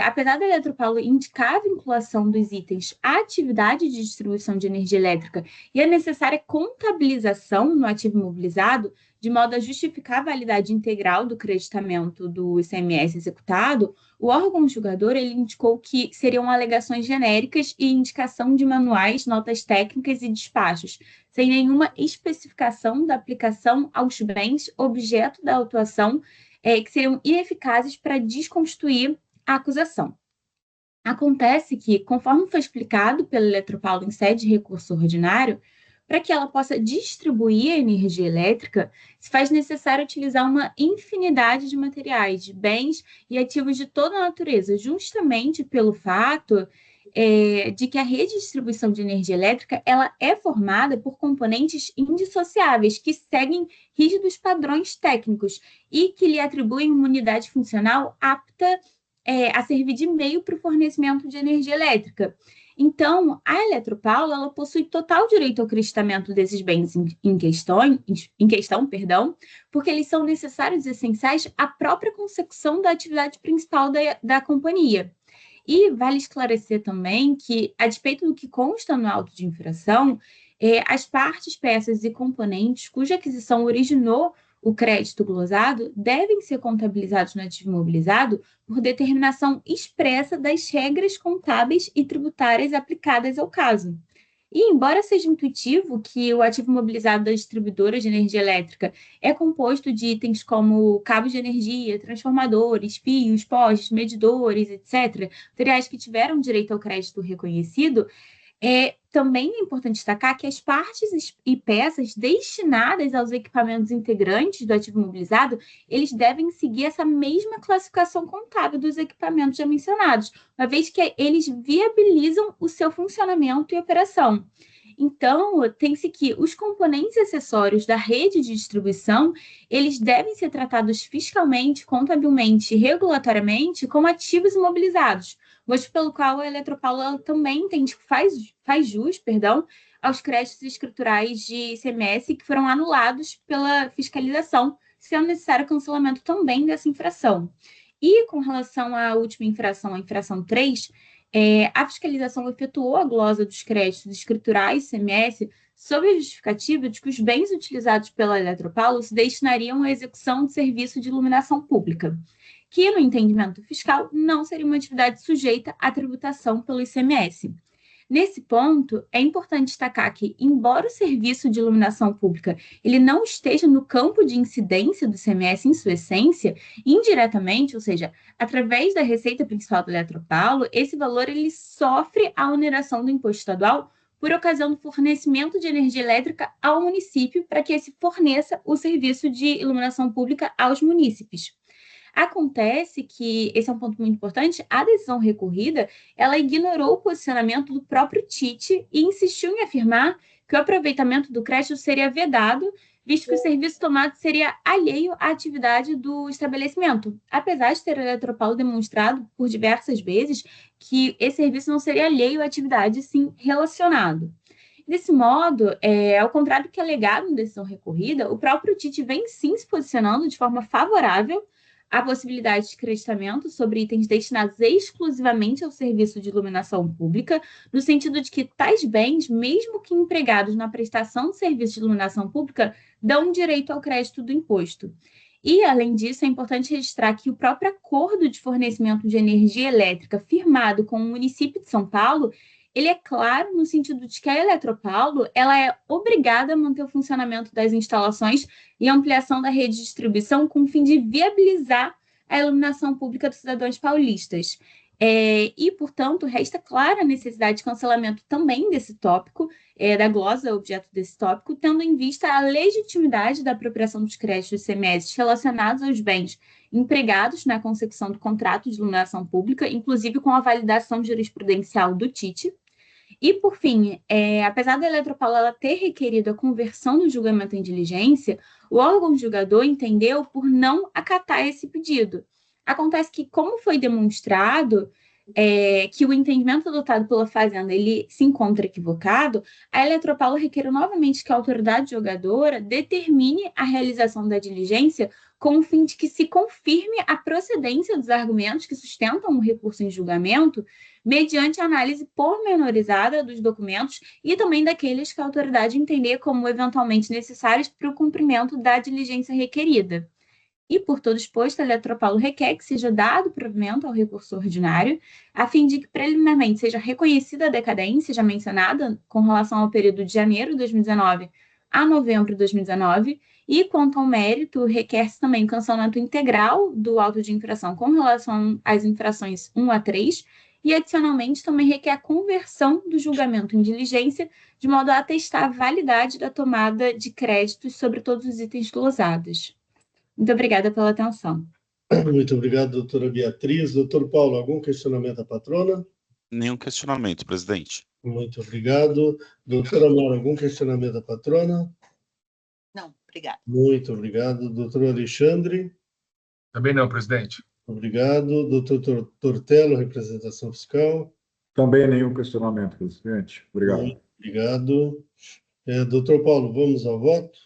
apesar da Eletropaulo indicar a vinculação dos itens à atividade de distribuição de energia elétrica e a necessária contabilização no ativo imobilizado, de modo a justificar a validade integral do creditamento do ICMS executado, o órgão julgador ele indicou que seriam alegações genéricas e indicação de manuais, notas técnicas e despachos, sem nenhuma especificação da aplicação aos bens objeto da autuação, que seriam ineficazes para desconstituir a acusação. Acontece que, conforme foi explicado pela Eletropaulo em sede de recurso ordinário, para que ela possa distribuir a energia elétrica, se faz necessário utilizar uma infinidade de materiais, de bens e ativos de toda a natureza, justamente pelo fato de que a rede de distribuição de energia elétrica ela é formada por componentes indissociáveis que seguem rígidos padrões técnicos e que lhe atribuem uma unidade funcional apta a servir de meio para o fornecimento de energia elétrica. Então, a Eletropaulo ela possui total direito ao creditamento desses bens em questão, porque eles são necessários e essenciais à própria consecução da atividade principal da companhia. E vale esclarecer também que, a despeito do que consta no auto de infração, as partes, peças e componentes cuja aquisição originou o crédito glosado devem ser contabilizados no ativo imobilizado por determinação expressa das regras contábeis e tributárias aplicadas ao caso. E, embora seja intuitivo que o ativo imobilizado da distribuidora de energia elétrica é composto de itens como cabos de energia, transformadores, fios, postes, medidores, etc., materiais que tiveram direito ao crédito reconhecido, também é importante destacar que as partes e peças destinadas aos equipamentos integrantes do ativo imobilizado, eles devem seguir essa mesma classificação contábil dos equipamentos já mencionados, uma vez que eles viabilizam o seu funcionamento e operação. Então, tem-se que os componentes e acessórios da rede de distribuição, eles devem ser tratados fiscalmente, contabilmente e regulatoriamente como ativos imobilizados, motivo pelo qual a Eletropaulo também entende que faz jus, aos créditos escriturais de ICMS que foram anulados pela fiscalização, sendo necessário o cancelamento também dessa infração. E com relação à última infração, a infração 3, a fiscalização efetuou a glosa dos créditos escriturais ICMS sob a justificativa de que os bens utilizados pela Eletropaulo se destinariam à execução de serviço de iluminação pública, que, no entendimento fiscal, não seria uma atividade sujeita à tributação pelo ICMS. Nesse ponto, é importante destacar que, embora o serviço de iluminação pública ele não esteja no campo de incidência do ICMS em sua essência, indiretamente, ou seja, através da receita principal do Eletropaulo, esse valor ele sofre a oneração do imposto estadual por ocasião do fornecimento de energia elétrica ao município para que esse forneça o serviço de iluminação pública aos munícipes. Acontece que, esse é um ponto muito importante, a decisão recorrida, ela ignorou o posicionamento do próprio Tite e insistiu em afirmar que o aproveitamento do crédito seria vedado, visto que o serviço tomado seria alheio à atividade do estabelecimento, apesar de ter a Eletropaulo demonstrado por diversas vezes que esse serviço não seria alheio à atividade, sim relacionado. Desse modo, ao contrário do que é alegado na decisão recorrida, o próprio Tite vem sim se posicionando de forma favorável à possibilidade de creditamento sobre itens destinados exclusivamente ao serviço de iluminação pública, no sentido de que tais bens, mesmo que empregados na prestação de serviço de iluminação pública, dão direito ao crédito do imposto. E, além disso, é importante registrar que o próprio acordo de fornecimento de energia elétrica firmado com o município de São Paulo, ele é claro no sentido de que a Eletropaulo ela é obrigada a manter o funcionamento das instalações e ampliação da rede de distribuição com o fim de viabilizar a iluminação pública dos cidadãos paulistas. E, portanto, resta clara a necessidade de cancelamento também desse tópico, da glosa objeto desse tópico, tendo em vista a legitimidade da apropriação dos créditos ICMS relacionados aos bens empregados na consecução do contrato de iluminação pública, inclusive com a validação jurisprudencial do Tite. E, por fim, apesar da Eletropaulo ela ter requerido a conversão do julgamento em diligência, o órgão julgador entendeu por não acatar esse pedido. Acontece que, como foi demonstrado que o entendimento adotado pela Fazenda ele se encontra equivocado, a Eletropaulo requeriu novamente que a autoridade julgadora determine a realização da diligência com o fim de que se confirme a procedência dos argumentos que sustentam o recurso em julgamento, mediante análise pormenorizada dos documentos e também daqueles que a autoridade entender como eventualmente necessários para o cumprimento da diligência requerida. E, por todo exposto, a Eletropaulo requer que seja dado provimento ao recurso ordinário, a fim de que preliminarmente seja reconhecida a decadência já mencionada com relação ao período de janeiro de 2019 a novembro de 2019, e, quanto ao mérito, requer-se também o cancelamento integral do auto de infração com relação às infrações 1 a 3, e, adicionalmente, também requer a conversão do julgamento em diligência, de modo a atestar a validade da tomada de créditos sobre todos os itens glosados. Muito obrigada pela atenção. Muito obrigado, doutora Beatriz. Doutor Paulo, algum questionamento à patrona? Nenhum questionamento, presidente. Muito obrigado. Doutora Amora, algum questionamento à patrona? Não, obrigada. Muito obrigado. Doutor Alexandre? Também não, presidente. Obrigado. Doutor Tortello, representação fiscal? Também nenhum questionamento, presidente. Obrigado. Muito obrigado. Doutor Paulo, vamos ao voto?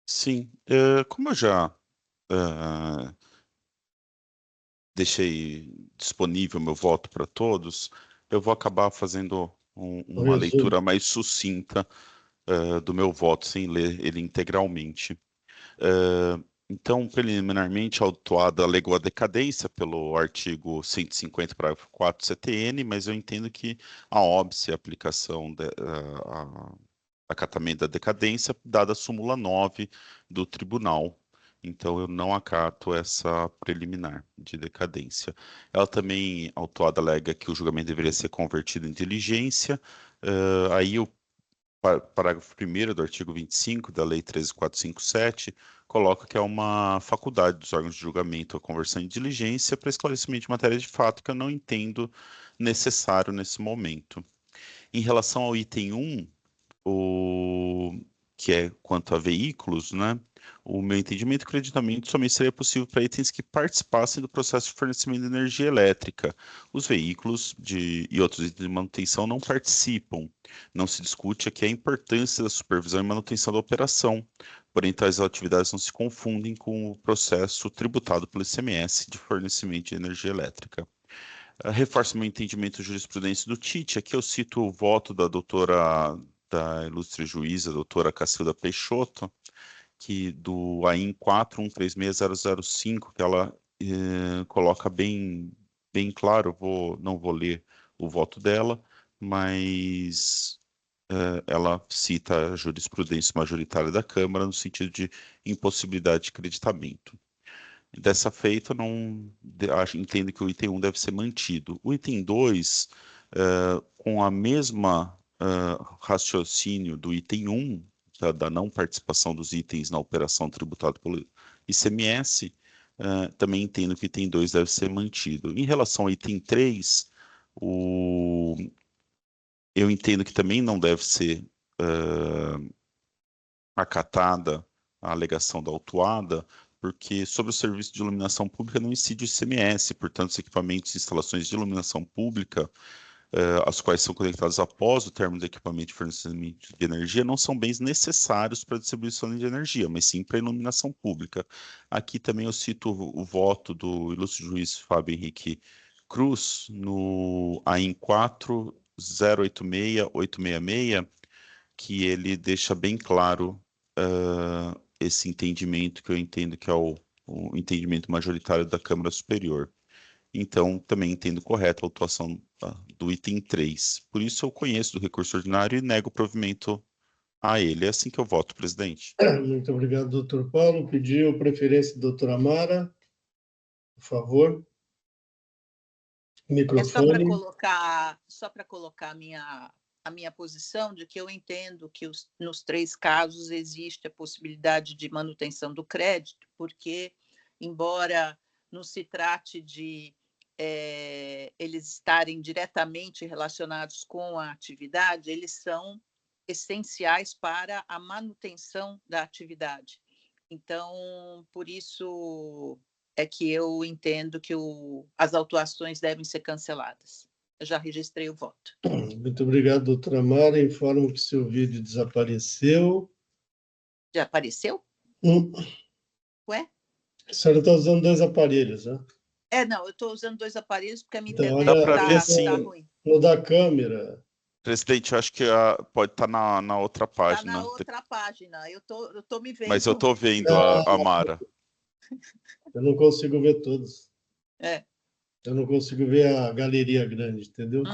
Sim, como eu já deixei disponível meu voto para todos, eu vou acabar fazendo uma leitura mais sucinta do meu voto, sem ler ele integralmente. Então, preliminarmente, a autuada alegou a decadência pelo artigo 150, parágrafo 4 CTN, mas eu entendo que a óbice, a aplicação acatamento da decadência, dada a súmula 9 do tribunal. Então, eu não acato essa preliminar de decadência. Ela também, autuada, alega que o julgamento deveria ser convertido em diligência. Aí, o parágrafo 1º do artigo 25 da Lei 13.457 coloca que é uma faculdade dos órgãos de julgamento a conversão em diligência para esclarecimento de matéria de fato que eu não entendo necessário nesse momento. Em relação ao item 1, que é quanto a veículos, né? O meu entendimento, o creditamento somente seria possível para itens que participassem do processo de fornecimento de energia elétrica. Os veículos e outros itens de manutenção não participam. Não se discute aqui a importância da supervisão e manutenção da operação, porém tais atividades não se confundem com o processo tributado pelo ICMS de fornecimento de energia elétrica. Reforço meu entendimento de jurisprudência do Tite. Aqui eu cito o voto da da ilustre juíza, doutora Cacilda Peixoto, que do AIN 4136005, que ela coloca bem claro, não vou ler o voto dela, mas ela cita a jurisprudência majoritária da Câmara no sentido de impossibilidade de creditamento. Dessa feita, entendo que o item 1 deve ser mantido. O item 2, com a mesma raciocínio do item 1, da não participação dos itens na operação tributada pelo ICMS, também entendo que o item 2 deve ser mantido. Em relação ao item 3, eu entendo que também não deve ser acatada a alegação da autuada, porque sobre o serviço de iluminação pública não incide o ICMS, portanto, os equipamentos e instalações de iluminação pública, as quais são conectados após o término do equipamento de fornecimento de energia, não são bens necessários para a distribuição de energia, mas sim para a iluminação pública. Aqui também eu cito o voto do ilustre juiz Fábio Henrique Cruz, no AIN 4086866, que ele deixa bem claro esse entendimento, que eu entendo que é o entendimento majoritário da Câmara Superior. Então, também entendo correta a autuação do item 3. Por isso, eu conheço do recurso ordinário e nego o provimento a ele. É assim que eu voto, presidente. Muito obrigado, doutor Paulo. Pediu preferência da doutora Mara. Por favor. Microfone. Só para colocar a minha posição de que eu entendo que nos 3 casos existe a possibilidade de manutenção do crédito, porque, embora não se trate de eles estarem diretamente relacionados com a atividade, eles são essenciais para a manutenção da atividade. Então, por isso é que eu entendo que as autuações devem ser canceladas. Eu já registrei o voto. Muito obrigado, doutora Mara. Informo que seu vídeo desapareceu. Já apareceu? Ué? A senhora está usando 2 aparelhos, né? Não, eu estou usando 2 aparelhos porque a minha Então, internet dá para ver, sim, está ruim. No da câmera. Presidente, eu acho que pode estar na outra página. Está na outra página. Eu tô me vendo. Mas eu estou vendo a Mara. Eu não consigo ver todos. Eu não consigo ver a galeria grande, entendeu?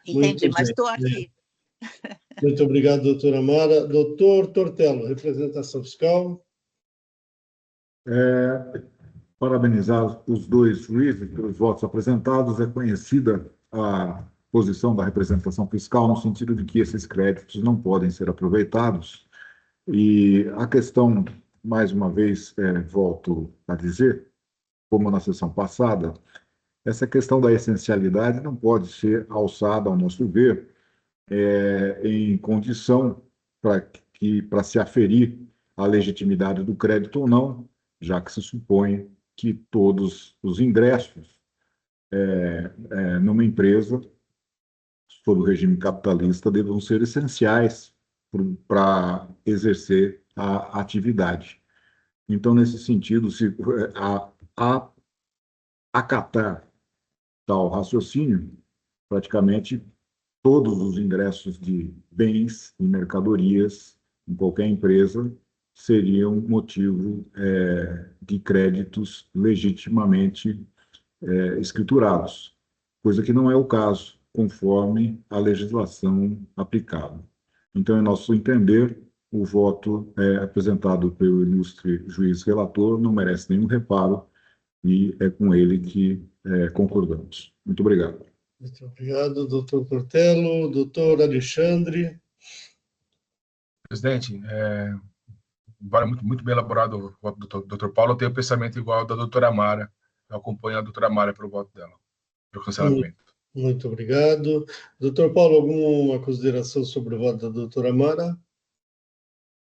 Entendi, mas estou aqui. Muito obrigado, doutora Mara. Doutor Tortello, representação fiscal. Parabenizar os 2 juízes pelos votos apresentados. É conhecida a posição da representação fiscal no sentido de que esses créditos não podem ser aproveitados. E a questão, mais uma vez, volto a dizer, como na sessão passada, essa questão da essencialidade não pode ser alçada, ao nosso ver, em condição para se aferir a legitimidade do crédito ou não, já que se supõe que todos os ingressos numa empresa, sob o regime capitalista, devam ser essenciais para exercer a atividade. Então, nesse sentido, se acatar tal raciocínio, praticamente todos os ingressos de bens e mercadorias em qualquer empresa seriam motivo de créditos legitimamente escriturados, coisa que não é o caso, conforme a legislação aplicável. Então, em nosso entender, o voto apresentado pelo ilustre juiz relator não merece nenhum reparo e é com ele que concordamos. Muito obrigado. Muito obrigado, doutor Tortello. Doutor Alexandre. Presidente, muito bem elaborado o voto do doutor Paulo. Eu tenho um pensamento igual ao da doutora Mara. Eu acompanho a doutora Mara pelo voto dela, pelo cancelamento. Muito obrigado. Doutor Paulo, alguma consideração sobre o voto da doutora Mara?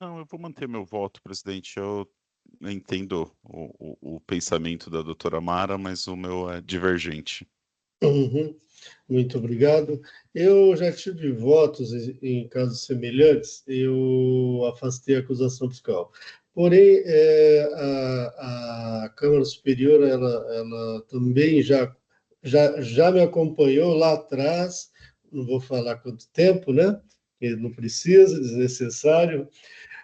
Não, eu vou manter meu voto, presidente. Eu entendo o pensamento da doutora Mara, mas o meu é divergente. Muito obrigado. Eu já tive votos em casos semelhantes, eu afastei a acusação fiscal. Porém, a Câmara Superior, ela também já me acompanhou lá atrás, não vou falar quanto tempo, né? Porque não precisa, desnecessário,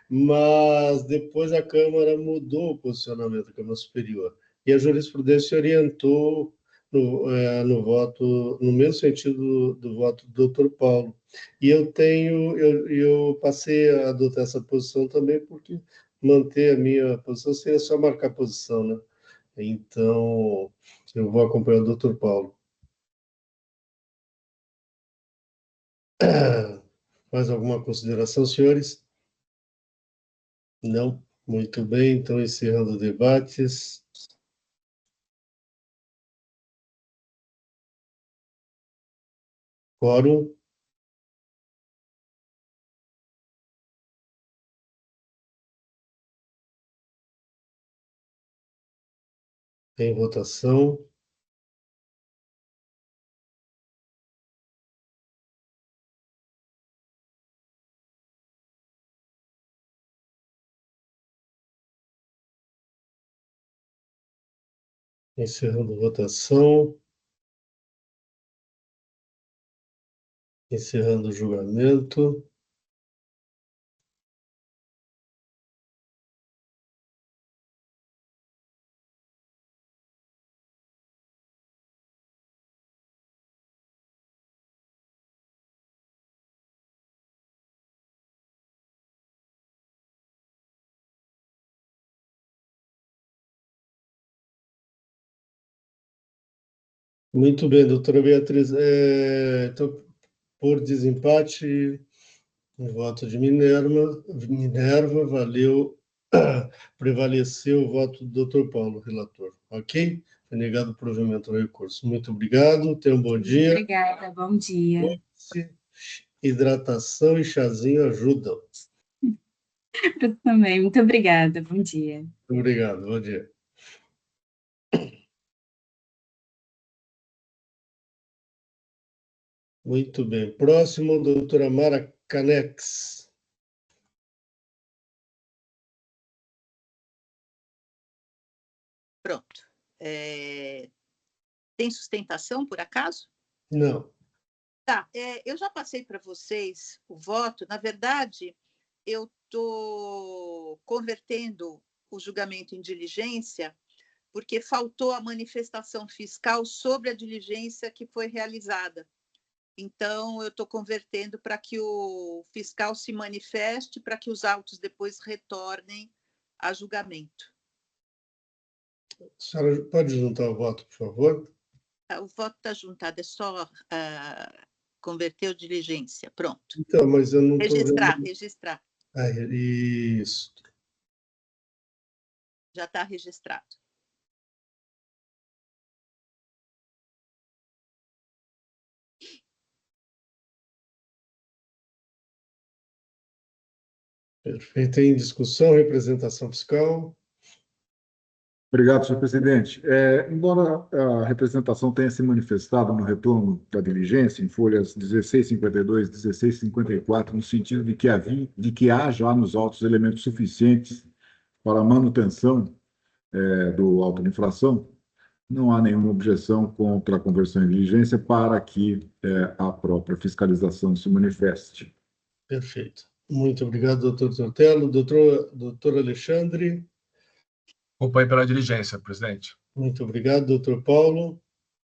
mas depois a Câmara mudou o posicionamento da Câmara Superior e a jurisprudência orientou no voto, no mesmo sentido do voto do doutor Paulo. E eu passei a adotar essa posição também, porque manter a minha posição seria só marcar posição, né? Então, eu vou acompanhar o doutor Paulo. Mais alguma consideração, senhores? Não? Muito bem, então encerrando debates. Quórum. Em votação. Encerrando votação. Encerrando o julgamento. Muito bem, doutora Beatriz. Então, por desempate, o voto de Minerva, prevaleceu o voto do doutor Paulo, relator. Ok? Foi negado o provimento do recurso. Muito obrigado, tenha um bom dia. Obrigada, bom dia. Hidratação e chazinho ajudam. Eu também, muito obrigada, bom dia. Obrigado, bom dia. Muito bem. Próximo, doutora Mara Canex. Pronto. Tem sustentação, por acaso? Não. Tá, eu já passei para vocês o voto. Na verdade, eu estou convertendo o julgamento em diligência porque faltou a manifestação fiscal sobre a diligência que foi realizada. Então, eu estou convertendo para que o fiscal se manifeste, para que os autos depois retornem a julgamento. A senhora pode juntar o voto, por favor? O voto está juntado, é só converter o diligência. Pronto. Então, mas eu não estou Registrar, vendo... registrar. Isso. Já está registrado. Perfeito. Em discussão, representação fiscal. Obrigado, senhor presidente. Embora a representação tenha se manifestado no retorno da diligência, em folhas 1652 e 1654, no sentido de que há já nos autos elementos suficientes para a manutenção do auto de infração, não há nenhuma objeção contra a conversão em diligência para que a própria fiscalização se manifeste. Perfeito. Muito obrigado, doutor Tortello. Doutor Alexandre. Acompanhe pela diligência, presidente. Muito obrigado, doutor Paulo.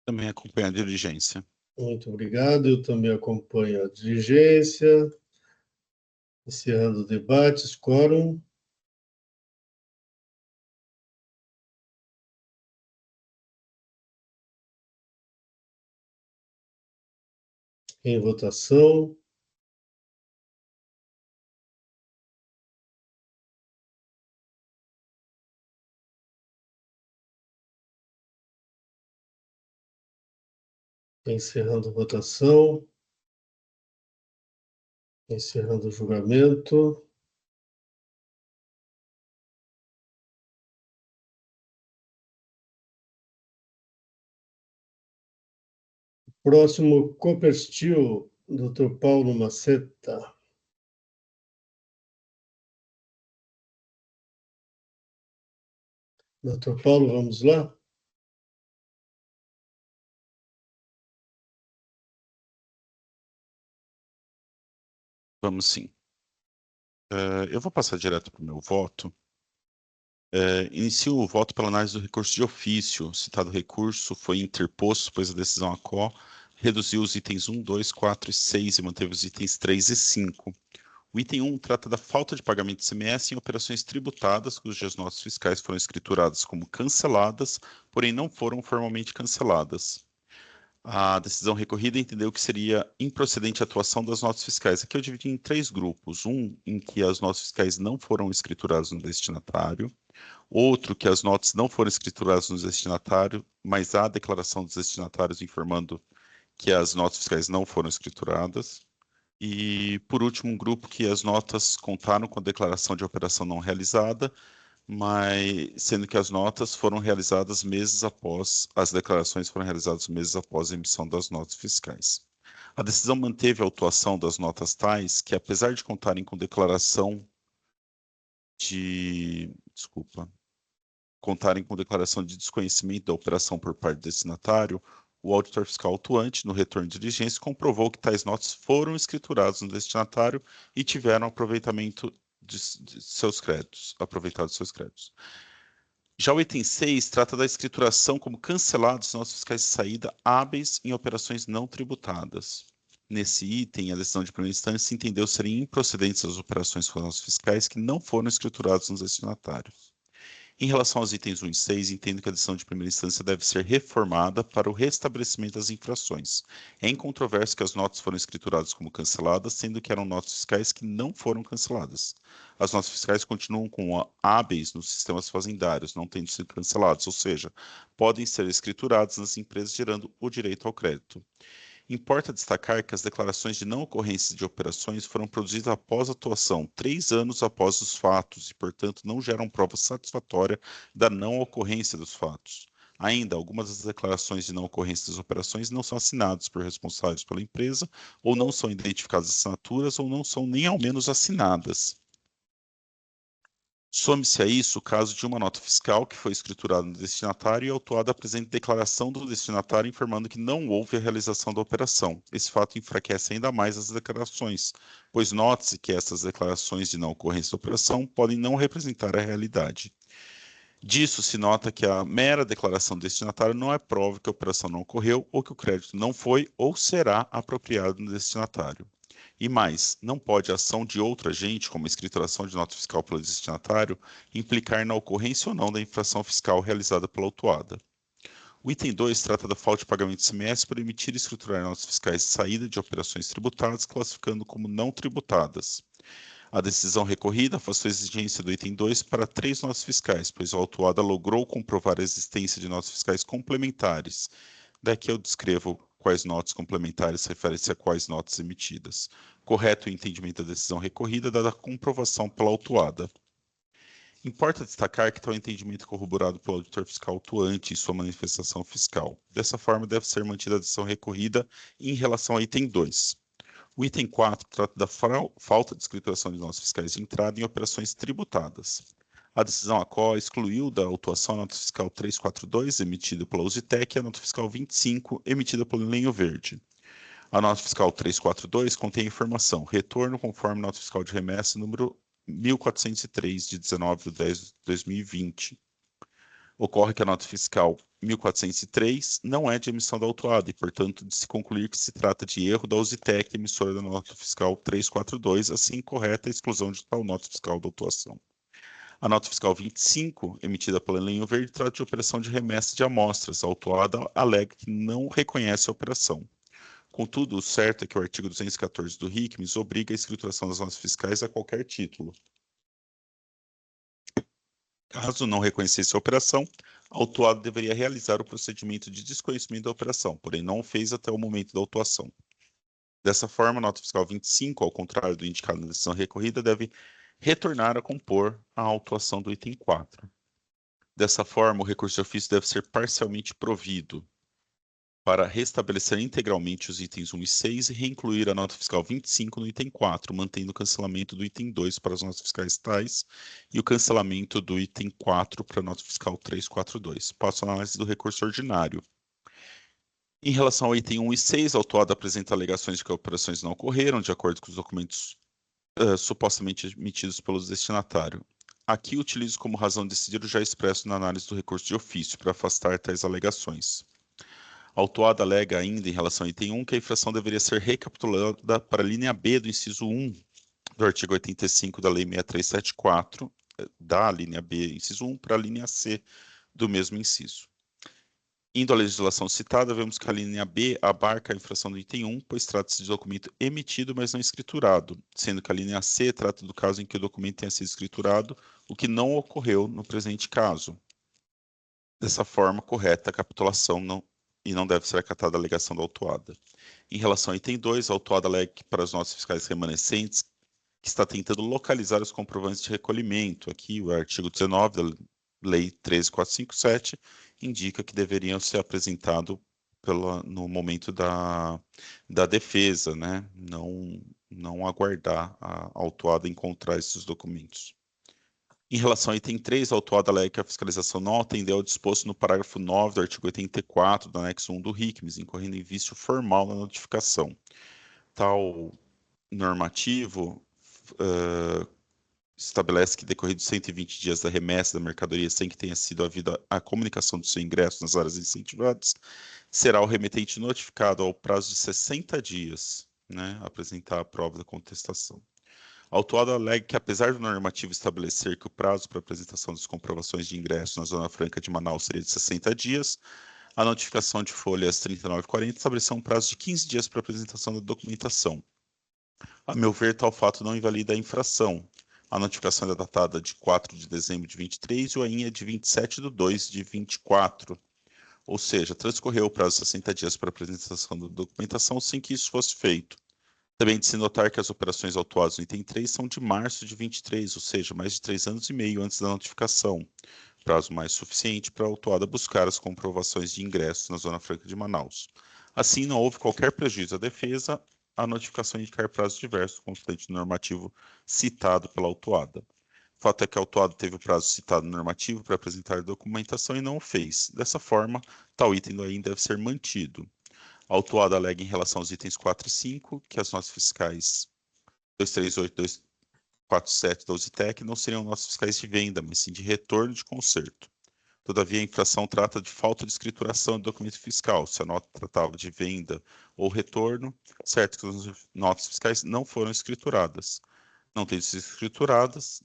Também acompanho a diligência. Muito obrigado. Eu também acompanho a diligência. Encerrando o debate, quórum. Em votação. Encerrando a votação. Encerrando o julgamento. Próximo, Coperstil, doutor Paulo Maceta. Doutor Paulo, vamos lá? Vamos sim. Eu vou passar direto para o meu voto. Inicio o voto pela análise do recurso de ofício. O citado recurso foi interposto, pois a decisão ACO reduziu os itens 1, 2, 4 e 6 e manteve os itens 3 e 5. O item 1 trata da falta de pagamento de ICMS em operações tributadas cujas notas fiscais foram escrituradas como canceladas, porém não foram formalmente canceladas. A decisão recorrida entendeu que seria improcedente a atuação das notas fiscais. Aqui eu dividi em 3 grupos. Um em que as notas fiscais não foram escrituradas no destinatário. Outro que as notas não foram escrituradas no destinatário, mas há declaração dos destinatários informando que as notas fiscais não foram escrituradas. E, por último, um grupo que as notas contaram com a declaração de operação não realizada, mas sendo que as notas foram realizadas meses após, as declarações foram realizadas meses após a emissão das notas fiscais. A decisão manteve a autuação das notas tais que, apesar de contarem com declaração de desconhecimento da operação por parte do destinatário, o auditor fiscal autuante, no retorno de diligência, comprovou que tais notas foram escrituradas no destinatário e tiveram aproveitamento de seus créditos, Já o item 6 trata da escrituração como cancelados notas fiscais de saída hábeis em operações não tributadas. Nesse item, a decisão de primeira instância entendeu serem improcedentes as operações com notas fiscais que não foram escrituradas nos destinatários. Em relação aos itens 1 e 6, entendo que a decisão de primeira instância deve ser reformada para o restabelecimento das infrações. É incontroverso que as notas foram escrituradas como canceladas, sendo que eram notas fiscais que não foram canceladas. As notas fiscais continuam com hábeis nos sistemas fazendários, não tendo sido canceladas, ou seja, podem ser escrituradas nas empresas, gerando o direito ao crédito. Importa destacar que as declarações de não ocorrência de operações foram produzidas após a atuação, 3 anos após os fatos, e, portanto, não geram prova satisfatória da não ocorrência dos fatos. Ainda, algumas das declarações de não ocorrência das operações não são assinadas por responsáveis pela empresa, ou não são identificadas assinaturas, ou não são nem ao menos assinadas. Some-se a isso o caso de uma nota fiscal que foi escriturada no destinatário e a autuada apresenta declaração do destinatário informando que não houve a realização da operação. Esse fato enfraquece ainda mais as declarações, pois note-se que essas declarações de não ocorrência da operação podem não representar a realidade. Disso se nota que a mera declaração do destinatário não é prova que a operação não ocorreu ou que o crédito não foi ou será apropriado no destinatário. E mais, não pode a ação de outro agente, como a escrituração de nota fiscal pelo destinatário, implicar na ocorrência ou não da infração fiscal realizada pela autuada. O item 2 trata da falta de pagamento de ICMS por emitir e escriturar notas fiscais de saída de operações tributadas, classificando como não tributadas. A decisão recorrida afastou a exigência do item 2 para 3 notas fiscais, pois a autuada logrou comprovar a existência de notas fiscais complementares. Daqui eu descrevo quais notas complementares referem-se a quais notas emitidas. Correto o entendimento da decisão recorrida, dada a comprovação pela autuada. Importa destacar que tal entendimento é corroborado pelo auditor fiscal autuante em sua manifestação fiscal. Dessa forma, deve ser mantida a decisão recorrida em relação ao item 2. O item 4 trata da falta de escrituração de notas fiscais de entrada em operações tributadas. A decisão ACO excluiu da autuação a nota fiscal 342, emitida pela Usitec, e a nota fiscal 25, emitida pelo Lenho Verde. A nota fiscal 342 contém a informação retorno conforme nota fiscal de remessa número 1403, de 19/10/2020. Ocorre que a nota fiscal 1403 não é de emissão da autuada e, portanto, de se concluir que se trata de erro da Usitec, emissora da nota fiscal 342, assim correta a exclusão de tal nota fiscal da autuação. A nota fiscal 25, emitida pela Lenho Verde, trata de operação de remessa de amostras. A autuada alega que não reconhece a operação. Contudo, o certo é que o artigo 214 do RICMES obriga a escrituração das notas fiscais a qualquer título. Caso não reconhecesse a operação, a autuada deveria realizar o procedimento de desconhecimento da operação, porém não o fez até o momento da autuação. Dessa forma, a nota fiscal 25, ao contrário do indicado na decisão recorrida, deve retornar a compor a autuação do item 4. Dessa forma, o recurso de ofício deve ser parcialmente provido para restabelecer integralmente os itens 1 e 6 e reincluir a nota fiscal 25 no item 4, mantendo o cancelamento do item 2 para as notas fiscais tais e o cancelamento do item 4 para a nota fiscal 342. Passo a análise do recurso ordinário. Em relação ao item 1 e 6, a autuada apresenta alegações de que operações não ocorreram, de acordo com os documentos supostamente emitidos pelo destinatário. Aqui utilizo como razão decidir o já expresso na análise do recurso de ofício para afastar tais alegações. A autuada alega ainda, em relação ao item 1, que a infração deveria ser recapitulada para a linha B do inciso 1 do artigo 85 da Lei 6374, da linha B, inciso 1, para a linha C do mesmo inciso. Indo à legislação citada, vemos que a linha B abarca a infração do item 1, pois trata-se de documento emitido, mas não escriturado, sendo que a linha C trata do caso em que o documento tenha sido escriturado, o que não ocorreu no presente caso. Dessa forma, correta a capitulação e não deve ser acatada a alegação da autuada. Em relação ao item 2, a autuada alega que para os notas fiscais remanescentes, que está tentando localizar os comprovantes de recolhimento. Aqui, o artigo 19 da Lei 13.457 indica que deveriam ser apresentados no momento da defesa, né? Não aguardar a autuada encontrar esses documentos. Em relação ao item 3, a autuada alega que a fiscalização não atendeu ao disposto no parágrafo 9 do artigo 84 do anexo 1 do RICMES, incorrendo em vício formal na notificação. Tal normativo estabelece que, decorridos 120 dias da remessa da mercadoria sem que tenha sido havida a comunicação do seu ingresso nas áreas incentivadas, será o remetente notificado ao prazo de 60 dias, né, apresentar a prova da contestação. A autuada alega que, apesar do normativo estabelecer que o prazo para apresentação das comprovações de ingresso na Zona Franca de Manaus seria de 60 dias, a notificação de folhas 39 e 40 estabeleceu um prazo de 15 dias para apresentação da documentação. A meu ver, tal fato não invalida a infração. A notificação é datada de 4 de dezembro de 23 e o AIN é de 27/2 de 24. Ou seja, transcorreu o prazo de 60 dias para apresentação da documentação sem que isso fosse feito. Também de se notar que as operações autuadas no item 3 são de março de 23, ou seja, mais de 3 anos e meio antes da notificação. Prazo mais suficiente para a autuada buscar as comprovações de ingresso na Zona Franca de Manaus. Assim, não houve qualquer prejuízo à defesa, a notificação indicar prazo diverso constante no normativo citado pela autuada. O fato é que a autuada teve o prazo citado no normativo para apresentar a documentação e não o fez. Dessa forma, tal item do AIN deve ser mantido. A autuada alega em relação aos itens 4 e 5 que as notas fiscais 238 e 247 da Usitec não seriam notas fiscais de venda, mas sim de retorno de conserto. Todavia, a infração trata de falta de escrituração do documento fiscal. Se a nota tratava de venda ou retorno, certo que as notas fiscais não foram escrituradas. Não tendo sido escrituradas,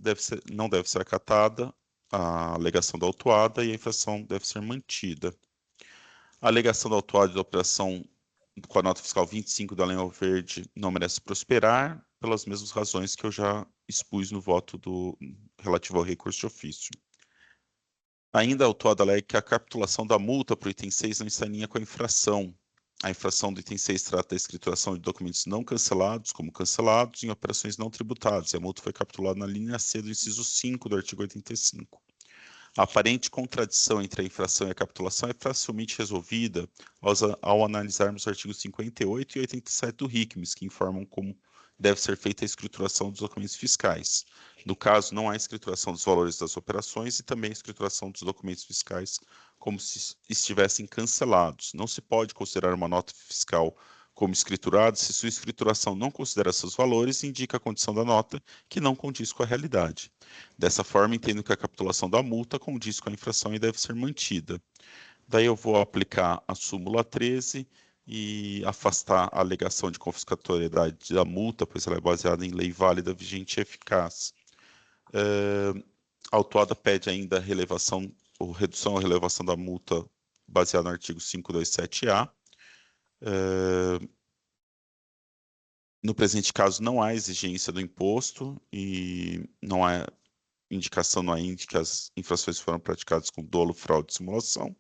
não deve ser acatada a alegação da autuada e a infração deve ser mantida. A alegação da autuada da operação com a nota fiscal 25 da Lenha Verde não merece prosperar, pelas mesmas razões que eu já expus no voto relativo ao recurso de ofício. Ainda a autuada alega que a capitulação da multa para o item 6 não está em linha com a infração. A infração do item 6 trata da escrituração de documentos não cancelados como cancelados em operações não tributadas, e a multa foi capitulada na linha C do inciso 5 do artigo 85. A aparente contradição entre a infração e a capitulação é facilmente resolvida ao analisarmos os artigos 58 e 87 do RICMES, que informam como deve ser feita a escrituração dos documentos fiscais. No caso, não há escrituração dos valores das operações e também a escrituração dos documentos fiscais como se estivessem cancelados. Não se pode considerar uma nota fiscal como escriturada se sua escrituração não considera seus valores e indica a condição da nota que não condiz com a realidade. Dessa forma, entendo que a capitulação da multa condiz com a infração e deve ser mantida. Daí eu vou aplicar a súmula 13 e afastar a alegação de confiscatoriedade da multa, pois ela é baseada em lei válida, vigente e eficaz. A autuada pede ainda a relevação ou redução ou relevação da multa baseada no artigo 527-A. No presente caso, não há exigência do imposto e não há indicação no AIN de que as infrações foram praticadas com dolo, fraude e simulação.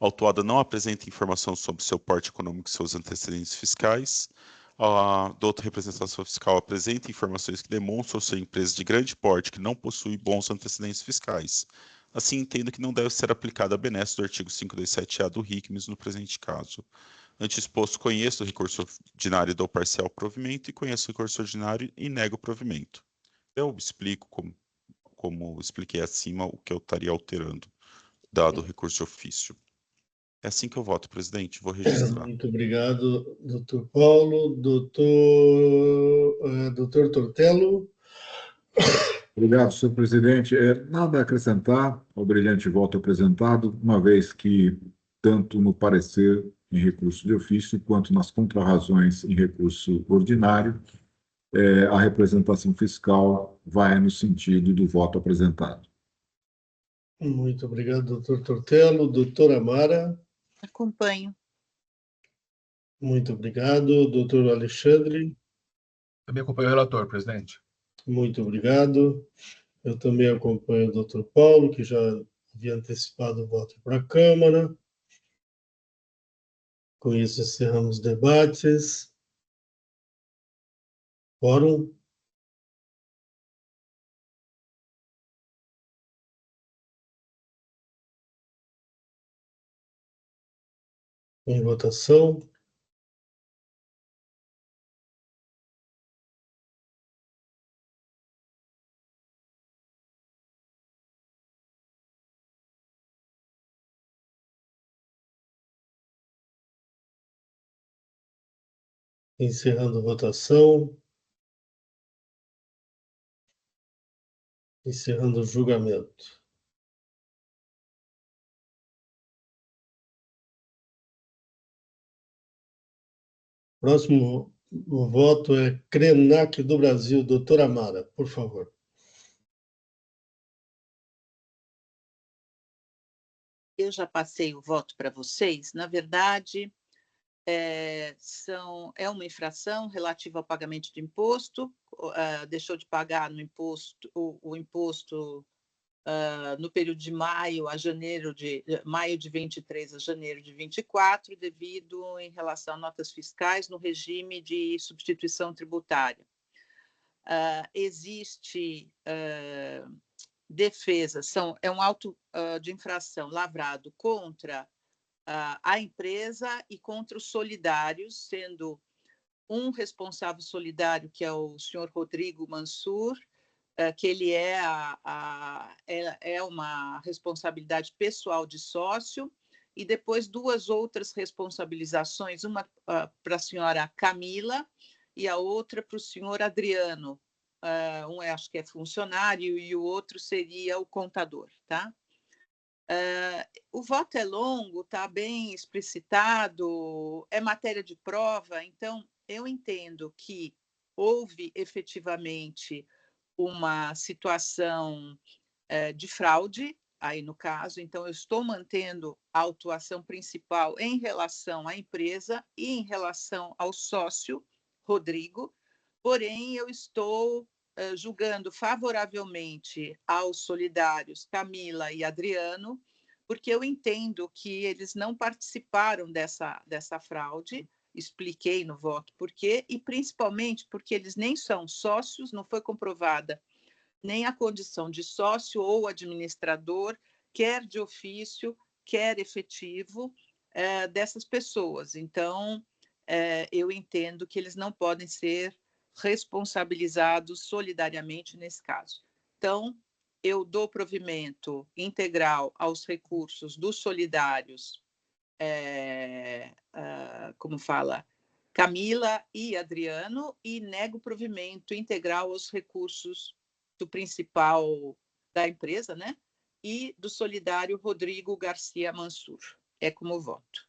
A autuada não apresenta informação sobre seu porte econômico e seus antecedentes fiscais. A douta representação fiscal apresenta informações que demonstram ser empresa de grande porte que não possui bons antecedentes fiscais. Assim, entendo que não deve ser aplicada a benesse do artigo 527-A do RICMES no presente caso. Antes exposto, conheço o recurso ordinário e dou parcial provimento e conheço o recurso ordinário e nego o provimento. Eu explico, como expliquei acima, o que eu estaria alterando, dado o recurso de ofício. É assim que eu voto, presidente. Vou registrar. Muito obrigado, doutor Paulo. Doutor Tortello. Obrigado, senhor presidente. Nada a acrescentar ao brilhante voto apresentado, uma vez que, tanto no parecer em recurso de ofício, quanto nas contrarrazões em recurso ordinário, a representação fiscal vai no sentido do voto apresentado. Muito obrigado, doutor Tortello. Doutora Amara. Acompanho. Muito obrigado, doutor Alexandre. Também acompanho o relator, presidente. Muito obrigado. Eu também acompanho o doutor Paulo, que já havia antecipado o voto para a Câmara. Com isso, encerramos os debates. Quórum. Em votação. Encerrando a votação. Encerrando o julgamento. Próximo voto é Krenak do Brasil, doutora Amara, por favor. Eu já passei o voto para vocês. Na verdade, é uma infração relativa ao pagamento de imposto, deixou de pagar no imposto, o imposto no período de maio de 23 a janeiro de 24, devido em relação a notas fiscais no regime de substituição tributária. Existe defesa, é um auto de infração lavrado contra a empresa e contra os solidários, sendo um responsável solidário, que é o senhor Rodrigo Mansur, que ele é uma responsabilidade pessoal de sócio, e depois duas outras responsabilizações, uma para a senhora Camila e a outra para o senhor Adriano. Acho que é funcionário e o outro seria o contador, tá? O voto é longo, está bem explicitado, é matéria de prova, então eu entendo que houve efetivamente uma situação de fraude, aí no caso, então eu estou mantendo a autuação principal em relação à empresa e em relação ao sócio, Rodrigo, porém eu estou julgando favoravelmente aos solidários Camila e Adriano, porque eu entendo que eles não participaram dessa fraude, expliquei no voto por quê, e principalmente porque eles nem são sócios, não foi comprovada nem a condição de sócio ou administrador, quer de ofício, quer efetivo, dessas pessoas. Então, eu entendo que eles não podem ser responsabilizados solidariamente nesse caso. Então, eu dou provimento integral aos recursos dos solidários, como fala, Camila e Adriano, e nego provimento integral aos recursos do principal da empresa, né? E do solidário Rodrigo Garcia Mansur. É como voto.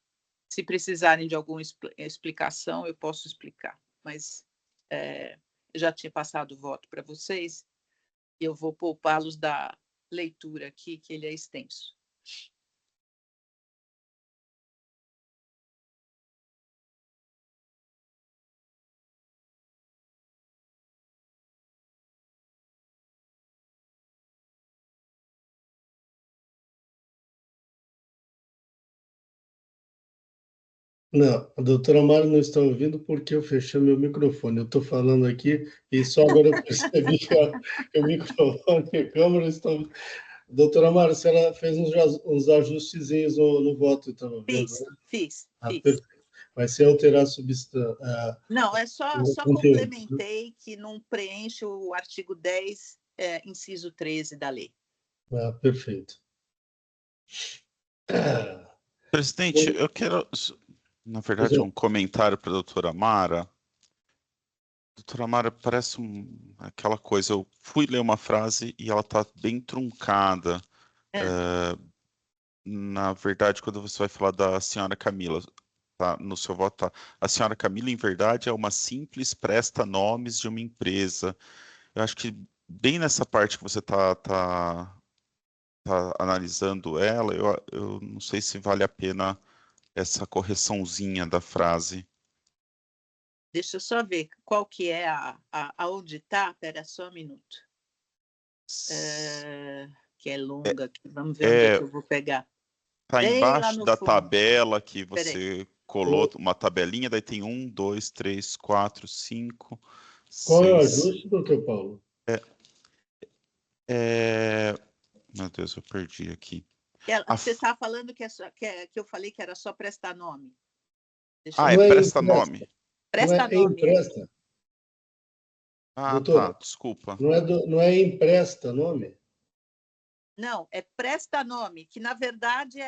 Se precisarem de alguma explicação, eu posso explicar, mas eu já tinha passado o voto para vocês, eu vou poupá-los da leitura aqui, que ele é extenso. Não, a doutora Mara não está ouvindo porque eu fechei meu microfone. Eu estou falando aqui e só agora eu percebi que o microfone e a câmera estão... Doutora Mara, a senhora fez uns ajustezinhos no voto, então, Fiz. Perfeito. Mas sem alterar a substância. Não, só complementei que não preenche o artigo 10, inciso 13 da lei. Perfeito. Presidente, eu quero, na verdade, um comentário para a doutora Mara. Doutora Mara, parece aquela coisa, eu fui ler uma frase e ela está bem truncada. Na verdade, quando você vai falar da senhora Camila, tá, no seu voto, tá, a senhora Camila, em verdade, é uma simples presta-nomes de uma empresa. Eu acho que bem nessa parte que você tá analisando ela, eu não sei se vale a pena essa correçãozinha da frase. Deixa eu só ver qual que é aonde está. Espera só um minuto. Que é longa aqui. Vamos ver onde é que eu vou pegar. Está embaixo da tabela que você colou uma tabelinha, daí tem 1, 2, 3, 4, 5, Qual é o 6. ajuste, doutor Paulo? Meu Deus, eu perdi aqui. Você está falando que eu falei que era só prestar nome. É Não é presta empresta. nome. Presta Não é nome. empresta. Doutora, Tá, desculpa. não é empresta nome? Não, é presta nome, que na verdade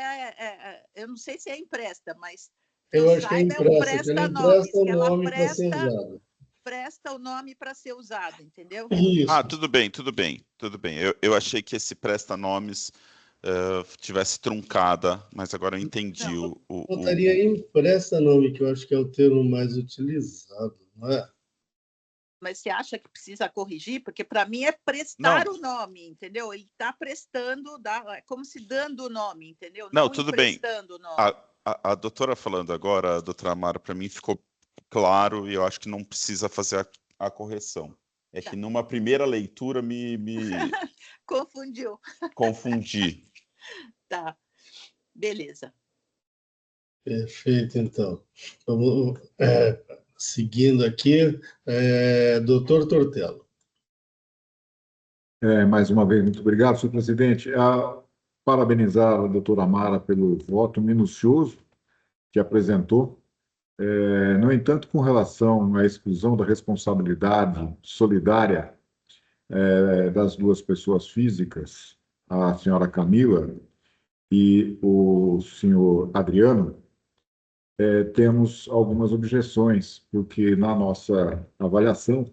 eu não sei se é empresta, mas que Eu eu acho que é saiba é um empresta, que ela presta nomes, empresta o que ela nome para ser usado. presta o nome para ser usado, entendeu? Isso. Tudo bem. Eu achei que esse presta-nomes tivesse truncada, mas agora eu entendi Não. Botaria empresta nome, que eu acho que é o termo mais utilizado, não é? Mas você acha que precisa corrigir? Porque para mim é prestar Não. o nome, entendeu? Ele está prestando, é como se dando o nome, entendeu? Não, tudo bem. Emprestando o nome. A doutora falando agora, a doutora Amara, para mim ficou claro e eu acho que não precisa fazer a correção. É que numa primeira leitura me Confundiu. confundi. Tá, beleza. Perfeito, então. Vamos, seguindo aqui, doutor Tortello. Mais uma vez, muito obrigado, senhor presidente. Parabenizar a doutora Amara pelo voto minucioso que apresentou. No entanto, com relação à exclusão da responsabilidade solidária das duas pessoas físicas, a senhora Camila e o senhor Adriano, temos algumas objeções, porque na nossa avaliação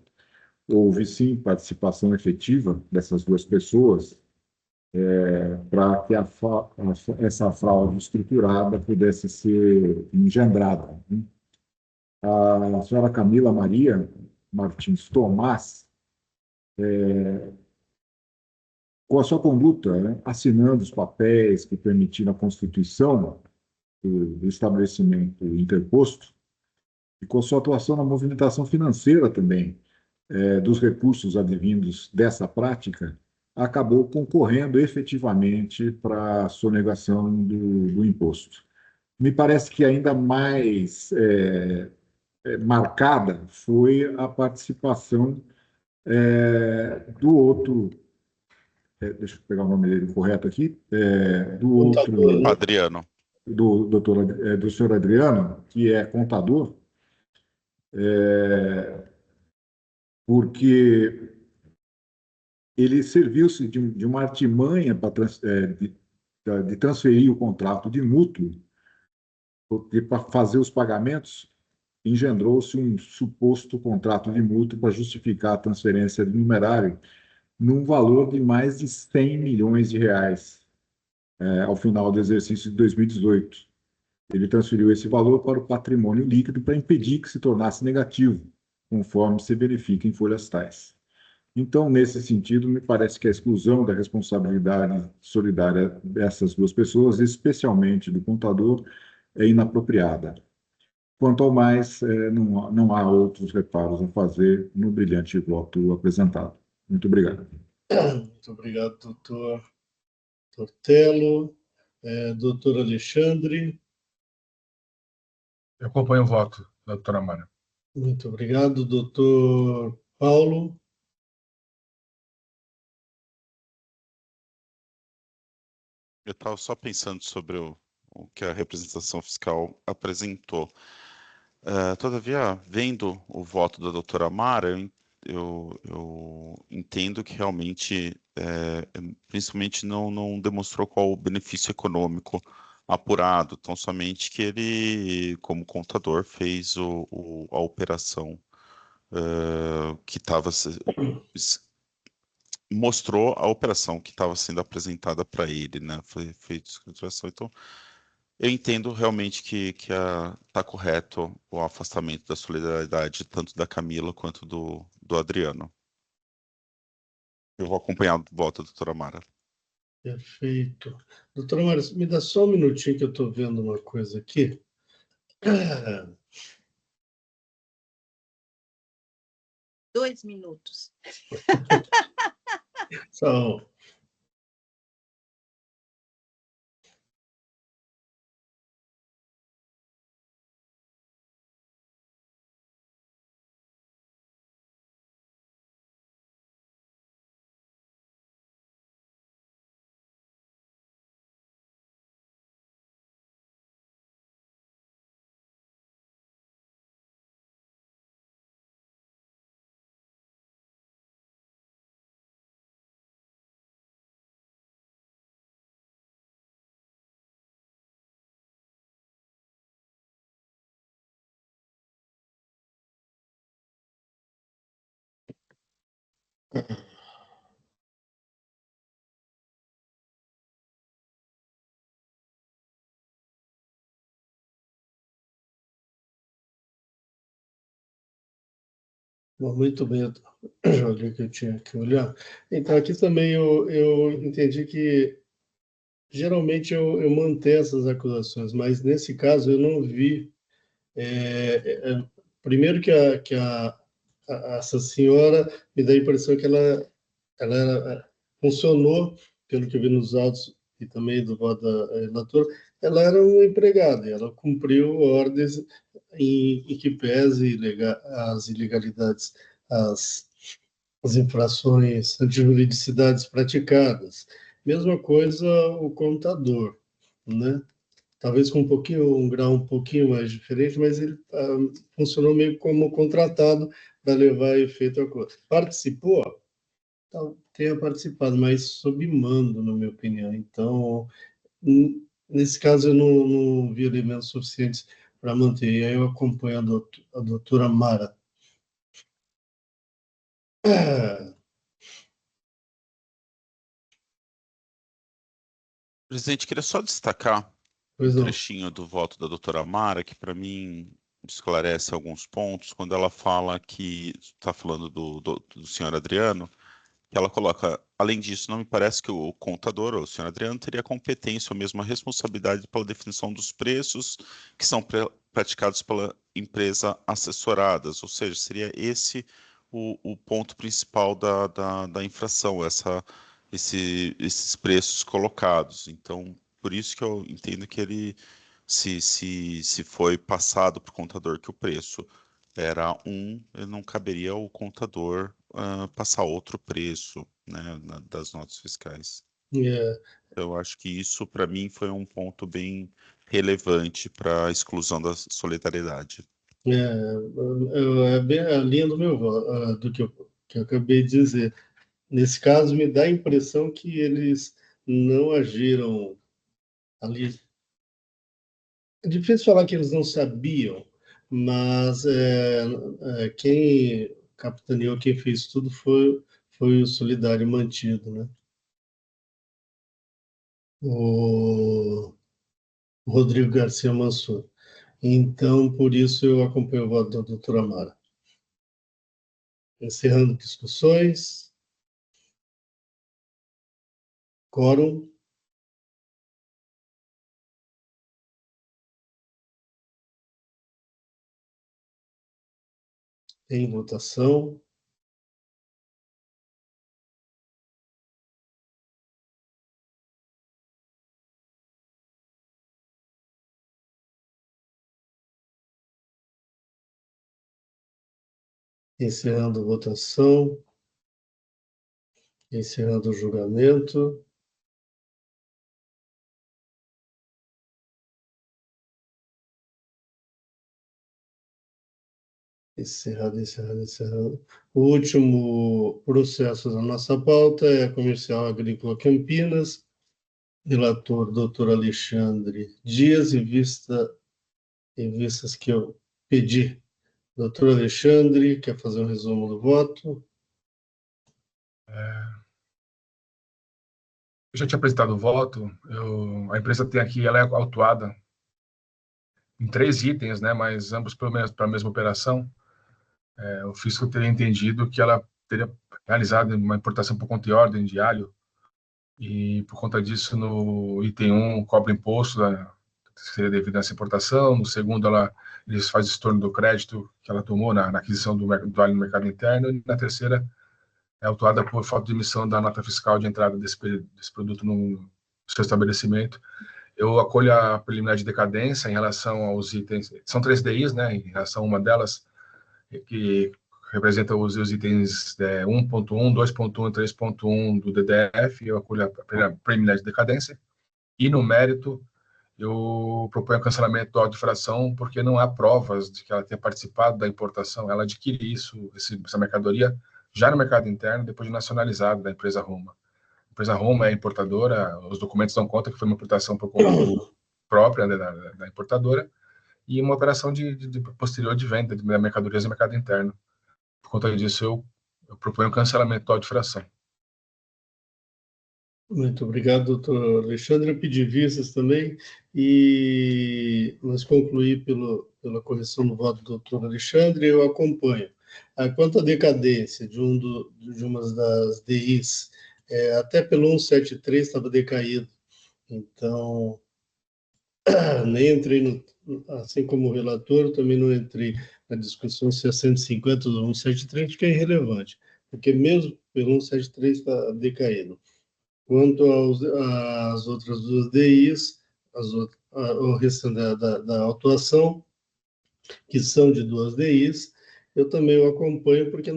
houve sim participação efetiva dessas duas pessoas para que essa fraude estruturada pudesse ser engendrada, né? A senhora Camila Maria Martins Tomás, com a sua conduta, né, assinando os papéis que permitiram a constituição do estabelecimento interposto, e com a sua atuação na movimentação financeira também, dos recursos advindos dessa prática, acabou concorrendo efetivamente para a sonegação do imposto. Me parece que ainda mais marcada foi a participação do outro, deixa eu pegar o nome dele correto aqui, do outro, Adriano. do senhor Adriano, que é contador, porque ele serviu-se de uma artimanha de transferir o contrato de mútuo, porque para fazer os pagamentos engendrou-se um suposto contrato de mútuo para justificar a transferência de numerário num valor de mais de 100 milhões de reais ao final do exercício de 2018. Ele transferiu esse valor para o patrimônio líquido para impedir que se tornasse negativo, conforme se verifica em folhas tais. Então, nesse sentido, me parece que a exclusão da responsabilidade solidária dessas duas pessoas, especialmente do contador, é inapropriada. Quanto ao mais, não há outros reparos a fazer no brilhante voto apresentado. Muito obrigado. Muito obrigado, doutor Tortello. Doutor Alexandre. Eu acompanho o voto da doutora Amara. Muito obrigado, doutor Paulo. Eu estava só pensando sobre o que a representação fiscal apresentou. Todavia, vendo o voto da doutora Amara, eu entendo que realmente, principalmente, não demonstrou qual o benefício econômico apurado, tão somente que ele, como contador, fez a operação que estava mostrou a operação que estava sendo apresentada para ele, né? Foi escrituração. Então, eu entendo realmente que está correto o afastamento da solidariedade tanto da Camila quanto do Adriano. Eu vou acompanhar o voto da doutora Mara. Perfeito. Doutora Mara, me dá só um minutinho que eu estou vendo uma coisa aqui. 2 minutos. Só Muito bem, já olhei o que eu tinha que olhar. Então, aqui também eu entendi que geralmente eu mantenho essas acusações, mas nesse caso eu não vi. Primeiro essa senhora me dá a impressão que funcionou, pelo que eu vi nos autos e também do voto da relatora, ela era uma empregada, e ela cumpriu ordens em que pese as ilegalidades, as, as infrações, as juridicidades praticadas. Mesma coisa o contador, né? Talvez com um grau um pouquinho mais diferente, mas ele funcionou meio como contratado para levar a efeito a coisa. Participou? Tenha participado, mas sob mando, na minha opinião. Então, nesse caso, eu não vi elementos suficientes para manter. E aí eu acompanho a doutora Mara. Presidente, queria só destacar Pois um não. trechinho do voto da doutora Mara, que para mim esclarece alguns pontos, quando ela fala que, está falando do senhor Adriano, que ela coloca, além disso, não me parece que o contador, ou o senhor Adriano, teria competência ou mesmo a responsabilidade pela definição dos preços que são praticados pela empresa assessoradas, ou seja, seria esse o ponto principal da infração, esses preços colocados. Então, por isso que eu entendo que ele, se foi passado para o contador que o preço era não caberia ao contador passar outro preço, né, das notas fiscais. É, Eu acho que isso, para mim, foi um ponto bem relevante para a exclusão da solidariedade. é bem a linha do meu voto, do que eu acabei de dizer. Nesse caso, me dá a impressão que eles não agiram ali. É difícil falar que eles não sabiam, mas quem capitaneou, quem fez tudo foi o Solidário Mantido, né? O Rodrigo Garcia Mansur. Então, por isso eu acompanho o voto da doutora Mara. Encerrando discussões. Quórum. Em votação. Encerrando votação. Encerrando o julgamento. Encerrado. O último processo da nossa pauta é a Comercial Agrícola Campinas, relator doutor Alexandre Dias, em vistas que eu pedi. Doutor Alexandre, quer fazer um resumo do voto? Eu já tinha apresentado o voto, a empresa tem aqui, ela é autuada em 3 itens, né, mas ambos para a mesma operação. O fisco teria entendido que ela teria realizado uma importação por conta e ordem de alho, e por conta disso, no item 1, cobra imposto que seria devido a essa importação, no segundo, eles fazem estorno do crédito que ela tomou na aquisição do alho no mercado interno, e na terceira, é autuada por falta de emissão da nota fiscal de entrada desse produto no seu estabelecimento. Eu acolho a preliminar de decadência em relação aos itens, são 3 DIs, né, em relação a uma delas, que representa os itens 1.1, 2.1 e 3.1 do DDF, eu acolho a preliminar de decadência, e no mérito, eu proponho o cancelamento do auto de infração, porque não há provas de que ela tenha participado da importação, ela adquire essa mercadoria já no mercado interno, depois de nacionalizada da empresa Roma. A empresa Roma é importadora, os documentos dão conta que foi uma importação por conta própria da importadora, e uma operação de posterior de venda de mercadorias no mercado interno. Por conta disso, eu eu proponho o cancelamento do auto de infração. Muito obrigado, doutor Alexandre. Eu pedi vistas também, mas concluí pela correção do voto do doutor Alexandre, eu acompanho. Quanto à decadência de uma das DIs, até pelo 173 estava decaído, então nem entrei, assim como o relator, também não entrei na discussão se é 150 ou 173, que é irrelevante, porque mesmo pelo 173 está decaído. Quanto às outras duas DIs, o restante da autuação, que são de duas DIs, eu também o acompanho porque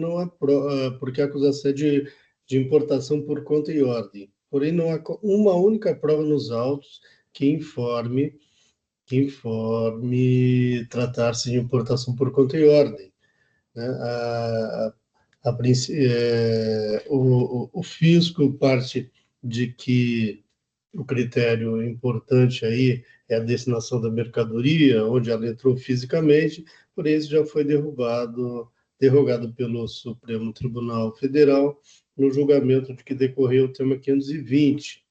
a acusação é de importação por conta e ordem. Porém, não há uma única prova nos autos que informe tratar-se de importação por conta e ordem, né? O fisco parte de que o critério importante aí é a destinação da mercadoria, onde ela entrou fisicamente, por isso já foi derrogado pelo Supremo Tribunal Federal no julgamento de que decorreu o tema 520,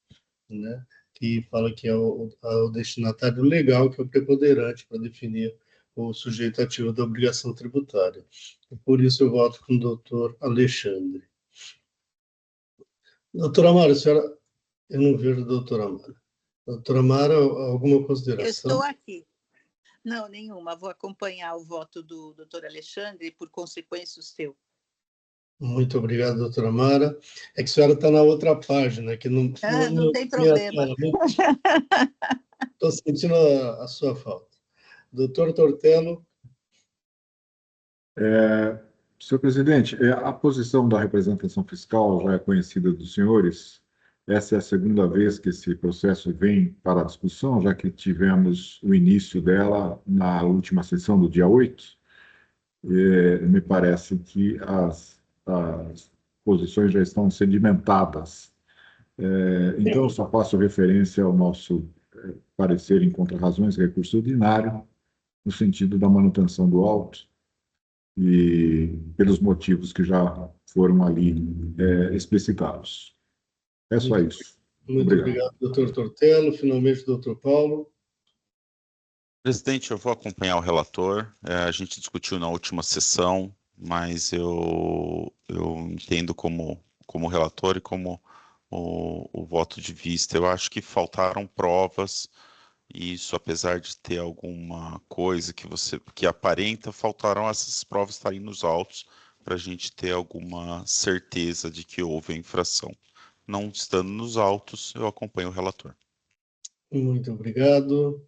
né, que fala que é o destinatário legal que é o preponderante para definir o sujeito ativo da obrigação tributária. Por isso eu voto com o doutor Alexandre. Doutora Mara, eu não vejo a doutora Mara. Doutora Mara, alguma consideração? Eu estou aqui. Não, nenhuma. Vou acompanhar o voto do doutor Alexandre e, por consequência, o seu. Muito obrigado, doutora Mara. É que a senhora está na outra página, que não tem problema. Estou sentindo a sua falta. Doutor Tortello. Senhor presidente, a posição da representação fiscal já é conhecida dos senhores. Essa é a segunda vez que esse processo vem para a discussão, já que tivemos o início dela na última sessão do dia 8. Me parece que as posições já estão sedimentadas. Então, eu só faço referência ao nosso parecer em contra-razões, recurso ordinário, no sentido da manutenção do auto, e pelos motivos que já foram ali explicitados. É só isso. Muito obrigado, doutor Tortello. Finalmente, doutor Paulo. Presidente, eu vou acompanhar o relator. A gente discutiu na última sessão, mas eu entendo como relator e como o voto de vista. Eu acho que faltaram provas, e isso, apesar de ter alguma coisa que aparenta, faltaram essas provas estarem nos autos para a gente ter alguma certeza de que houve a infração. Não estando nos autos, eu acompanho o relator. Muito obrigado.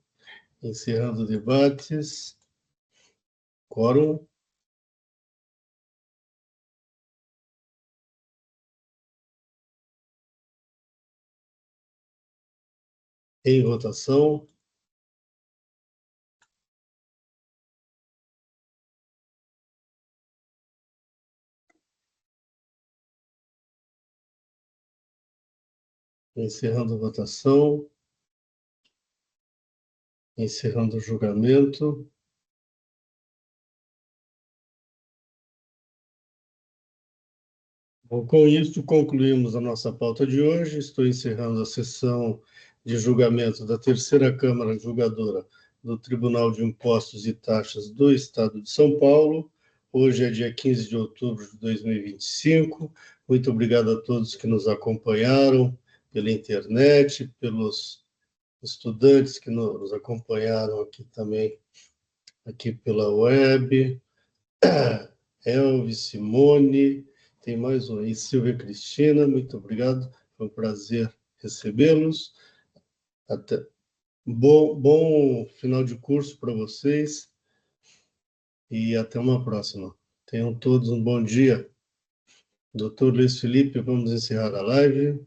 Encerrando debates. Quórum. Em votação. Encerrando a votação. Encerrando o julgamento. Bom, com isso, concluímos a nossa pauta de hoje. Estou encerrando a sessão de julgamento da terceira Câmara Julgadora do Tribunal de Impostos e Taxas do Estado de São Paulo. Hoje é dia 15 de outubro de 2025. Muito obrigado a todos que nos acompanharam pela internet, pelos estudantes que nos acompanharam aqui também, aqui pela web. Elvis, Simone, tem mais um aí, Silvia Cristina, muito obrigado, foi um prazer recebê-los. Bom final de curso para vocês e até uma próxima. Tenham todos um bom dia. Doutor Luiz Felipe, vamos encerrar a live.